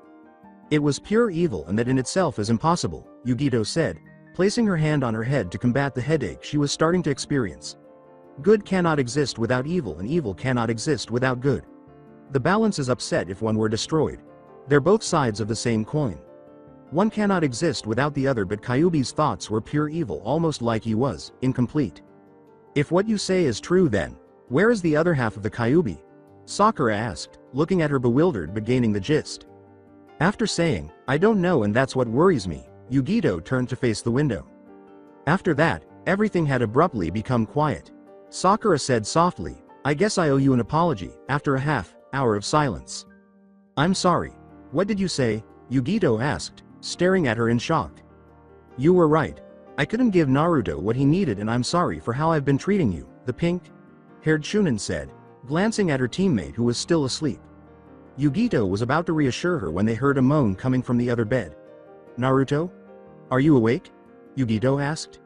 It was pure evil, and that in itself is impossible, Yugito said, placing her hand on her head to combat the headache she was starting to experience. Good cannot exist without evil, and evil cannot exist without good. The balance is upset if one were destroyed. They're both sides of the same coin. One cannot exist without the other, but Kyuubi's thoughts were pure evil, almost like he was incomplete. "If what you say is true, then where is the other half of the Kyuubi?" Sakura asked, looking at her bewildered but gaining the gist. After saying, "I don't know, and that's what worries me," Yugito turned to face the window. After that, everything had abruptly become quiet. Sakura said softly, "I guess I owe you an apology," after a half-hour of silence. "I'm sorry. What did you say?" Yugito asked, staring at her in shock. "You were right. I couldn't give Naruto what he needed, and I'm sorry for how I've been treating you," the pink-haired Chunin said, glancing at her teammate who was still asleep. Yugito was about to reassure her when they heard a moan coming from the other bed. "Naruto? Are you awake?" Yugito asked.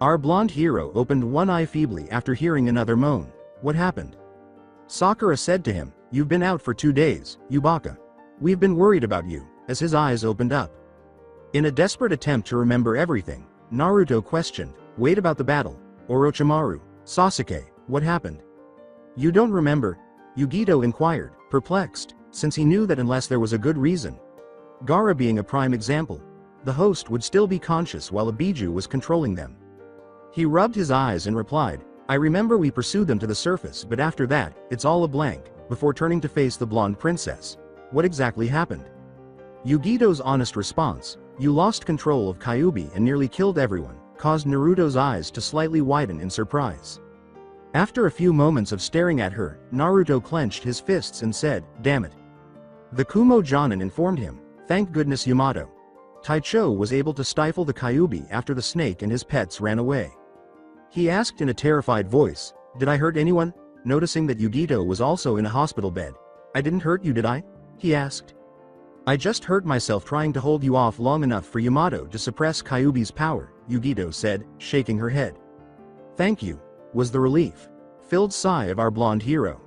Our blonde hero opened one eye feebly after hearing another moan. "What happened?" Sakura said to him, "You've been out for 2 days, Yubaka. We've been worried about you," as his eyes opened up. In a desperate attempt to remember everything, Naruto questioned, "Wait, about the battle? Orochimaru, Sasuke, what happened?" "You don't remember?" Yugito inquired, perplexed, since he knew that unless there was a good reason, Gaara being a prime example, the host would still be conscious while a Biju was controlling them. He rubbed his eyes and replied, "I remember we pursued them to the surface, but after that, it's all a blank," before turning to face the blonde princess. "What exactly happened?" Yugito's honest response, "You lost control of Kyuubi and nearly killed everyone," caused Naruto's eyes to slightly widen in surprise. After a few moments of staring at her, Naruto clenched his fists and said, "Damn it." The Kumo Jonin informed him, "Thank goodness Yamato. Taicho was able to stifle the Kyuubi after the snake and his pets ran away." He asked in a terrified voice, "Did I hurt anyone?" Noticing that Yugito was also in a hospital bed. "I didn't hurt you, did I?" he asked. "I just hurt myself trying to hold you off long enough for Yamato to suppress Kyuubi's power," Yugito said, shaking her head. "Thank you," was the relief-filled sigh of our blonde hero.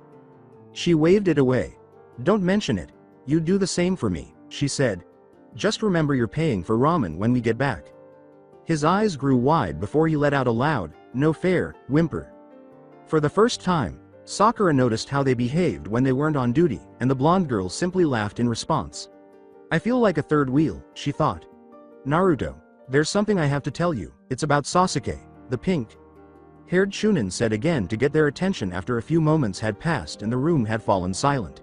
She waved it away. "Don't mention it. You'd do the same for me," she said. "Just remember you're paying for ramen when we get back." His eyes grew wide before he let out a loud, "No fair," whimper. For the first time, Sakura noticed how they behaved when they weren't on duty, and the blonde girl simply laughed in response. "I feel like a third wheel," she thought. "Naruto, there's something I have to tell you. It's about Sasuke," the pink-haired Chunin said again to get their attention after a few moments had passed and the room had fallen silent.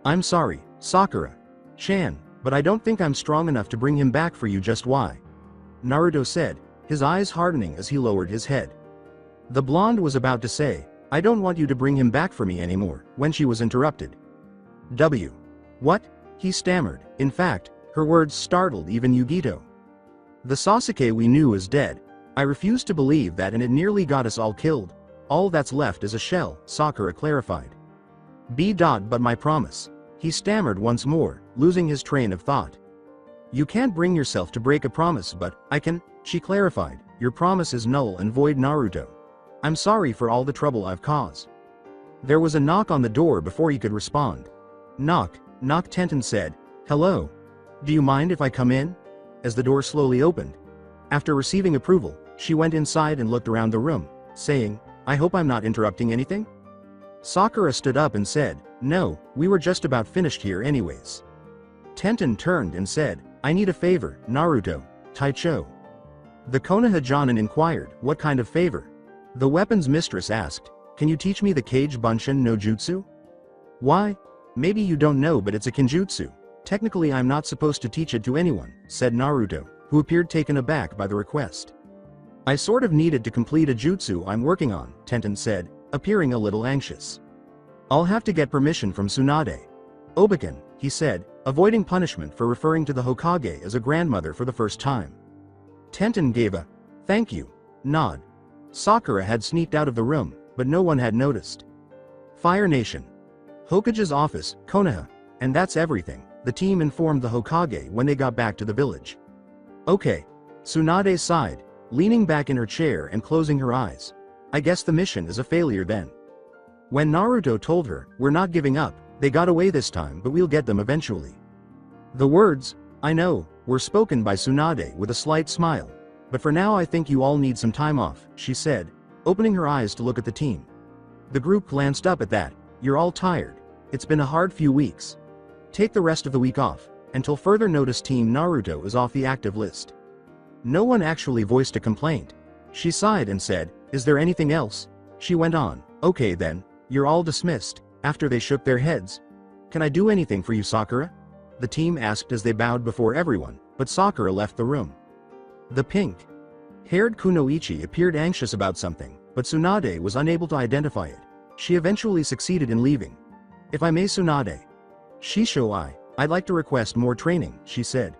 "I'm sorry, Sakura-chan, but I don't think I'm strong enough to bring him back for you. Just why?" Naruto said, his eyes hardening as he lowered his head. The blonde was about to say, "I don't want you to bring him back for me anymore," when she was interrupted. What? He stammered. In fact, her words startled even Yugito. "The Sasuke we knew is dead. I refuse to believe that, and it nearly got us all killed." All that's left is a shell, Sakura clarified. But my promise. He stammered once more, losing his train of thought. You can't bring yourself to break a promise, but I can, she clarified. Your promise is null and void, Naruto. I'm sorry for all the trouble I've caused. There was a knock on the door before he could respond. Knock, Tenten said. Hello. Do you mind if I come in? As the door slowly opened. After receiving approval, she went inside and looked around the room, saying, I hope I'm not interrupting anything? Sakura stood up and said, No, we were just about finished here anyways. Tenten turned and said, I need a favor, Naruto, Taicho. The Konoha Jonin inquired, what kind of favor? The weapons mistress asked, Can you teach me the Kage Bunshin no Jutsu? Why? Maybe you don't know, but it's a kinjutsu. Technically I'm not supposed to teach it to anyone, said Naruto, who appeared taken aback by the request. I sort of needed to complete a jutsu I'm working on, Tenten said, appearing a little anxious. I'll have to get permission from Tsunade. Obaken, he said, avoiding punishment for referring to the Hokage as a grandmother for the first time. Tenten gave a thank you nod. Sakura had sneaked out of the room, but no one had noticed. Fire Nation. Hokage's office, Konoha. And that's everything, the team informed the Hokage when they got back to the village. Okay. Tsunade sighed, leaning back in her chair and closing her eyes. I guess the mission is a failure then. When Naruto told her, we're not giving up, they got away this time, but we'll get them eventually. The words, I know, were spoken by Tsunade with a slight smile. But for now I think you all need some time off, she said, opening her eyes to look at the team. The group glanced up at that. You're all tired. It's been a hard few weeks. Take the rest of the week off. Until further notice, Team Naruto is off the active list. No one actually voiced a complaint. She sighed and said, Is there anything else? She went on, Okay then, you're all dismissed. After they shook their heads. Can I do anything for you, Sakura? The team asked as they bowed before everyone, but Sakura left the room. The pink-haired Kunoichi appeared anxious about something, but Tsunade was unable to identify it. She eventually succeeded in leaving. If I may, Tsunade. Shisho, I'd like to request more training, she said.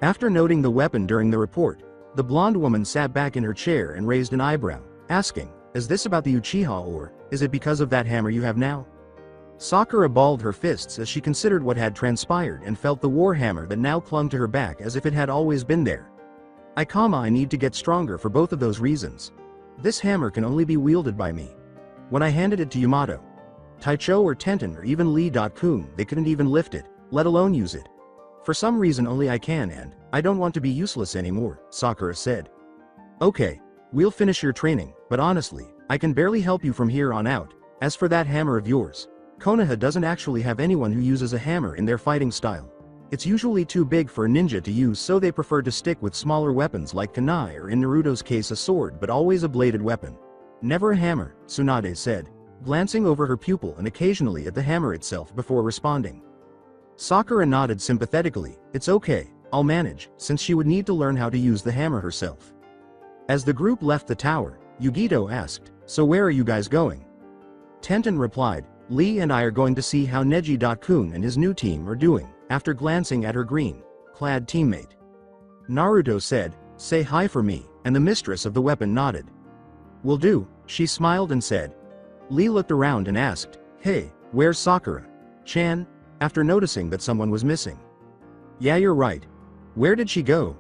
After noting the weapon during the report, the blonde woman sat back in her chair and raised an eyebrow, asking, Is this about the Uchiha or is it because of that hammer you have now? Sakura balled her fists as she considered what had transpired and felt the war hammer that now clung to her back as if it had always been there. I need to get stronger for both of those reasons. This hammer can only be wielded by me. When I handed it to Yamato, Taicho or Tenten or even Lee.Kun, they couldn't even lift it, let alone use it. For some reason only I can, and I don't want to be useless anymore, Sakura said. Okay, we'll finish your training, but honestly, I can barely help you from here on out. As for that hammer of yours, Konoha doesn't actually have anyone who uses a hammer in their fighting style. It's usually too big for a ninja to use, so they prefer to stick with smaller weapons like kunai or in Naruto's case a sword, but always a bladed weapon. Never a hammer, Tsunade said, glancing over her pupil and occasionally at the hammer itself before responding. Sakura nodded sympathetically. It's okay, I'll manage, since she would need to learn how to use the hammer herself. As the group left the tower, Yugito asked, So where are you guys going? Tenten replied, Lee and I are going to see how Neji.Kun and his new team are doing, after glancing at her green-clad teammate. Naruto said, Say hi for me, and the mistress of the weapon nodded. Will do, she smiled and said. Lee looked around and asked, Hey, where's Sakura-chan? After noticing that someone was missing. Yeah, you're right. Where did she go?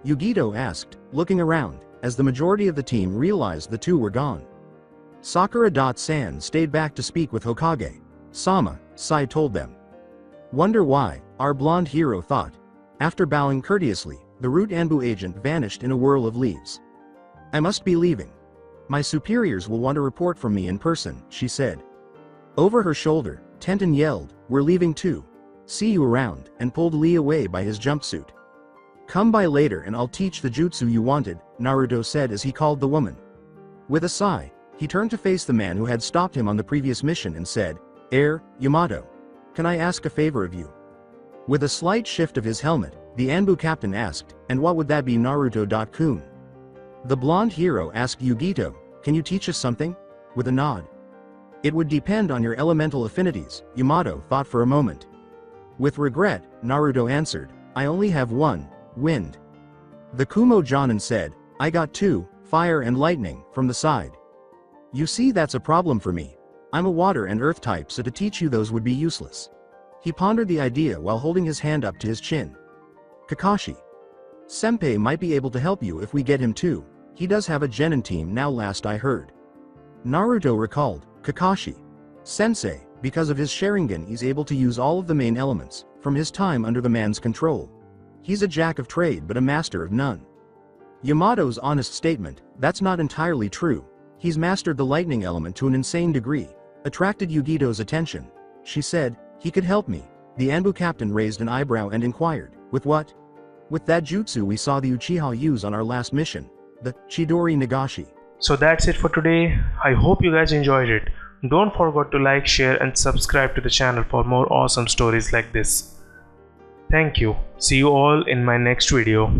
Yugito asked, looking around, as the majority of the team realized the two were gone. Sakura.san stayed back to speak with Hokage. Sama, Sai told them. Wonder why, our blonde hero thought. After bowing courteously, the Root Anbu agent vanished in a whirl of leaves. I must be leaving. My superiors will want a report from me in person, she said. Over her shoulder, Tenten yelled, We're leaving too. See you around, and pulled Lee away by his jumpsuit. Come by later and I'll teach the jutsu you wanted, Naruto said as he called the woman. With a sigh, he turned to face the man who had stopped him on the previous mission and said, Yamato. Can I ask a favor of you? With a slight shift of his helmet, the Anbu captain asked, And what would that be, Naruto.Kun? The blonde hero asked Yugito, Can you teach us something? With a nod. It would depend on your elemental affinities, Yamato thought for a moment. With regret, Naruto answered, I only have one, wind. The Kumo Jonin said, I got two, fire and lightning, from the side. You see, that's a problem for me. I'm a water and earth type, so to teach you those would be useless. He pondered the idea while holding his hand up to his chin. Kakashi. Senpai might be able to help you if we get him too. He does have a genin team now, last I heard. Naruto recalled. Kakashi. Sensei, because of his Sharingan, he's able to use all of the main elements, from his time under the man's control. He's a jack of trade but a master of none. Yamato's honest statement, that's not entirely true. He's mastered the lightning element to an insane degree, attracted Yugito's attention. She said, he could help me. The Anbu captain raised an eyebrow and inquired, with what? With that jutsu we saw the Uchiha use on our last mission, the Chidori Nagashi. So that's it for today. I hope you guys enjoyed it. Don't forget to like, share and subscribe to the channel for more awesome stories like this. Thank you. See you all in my next video.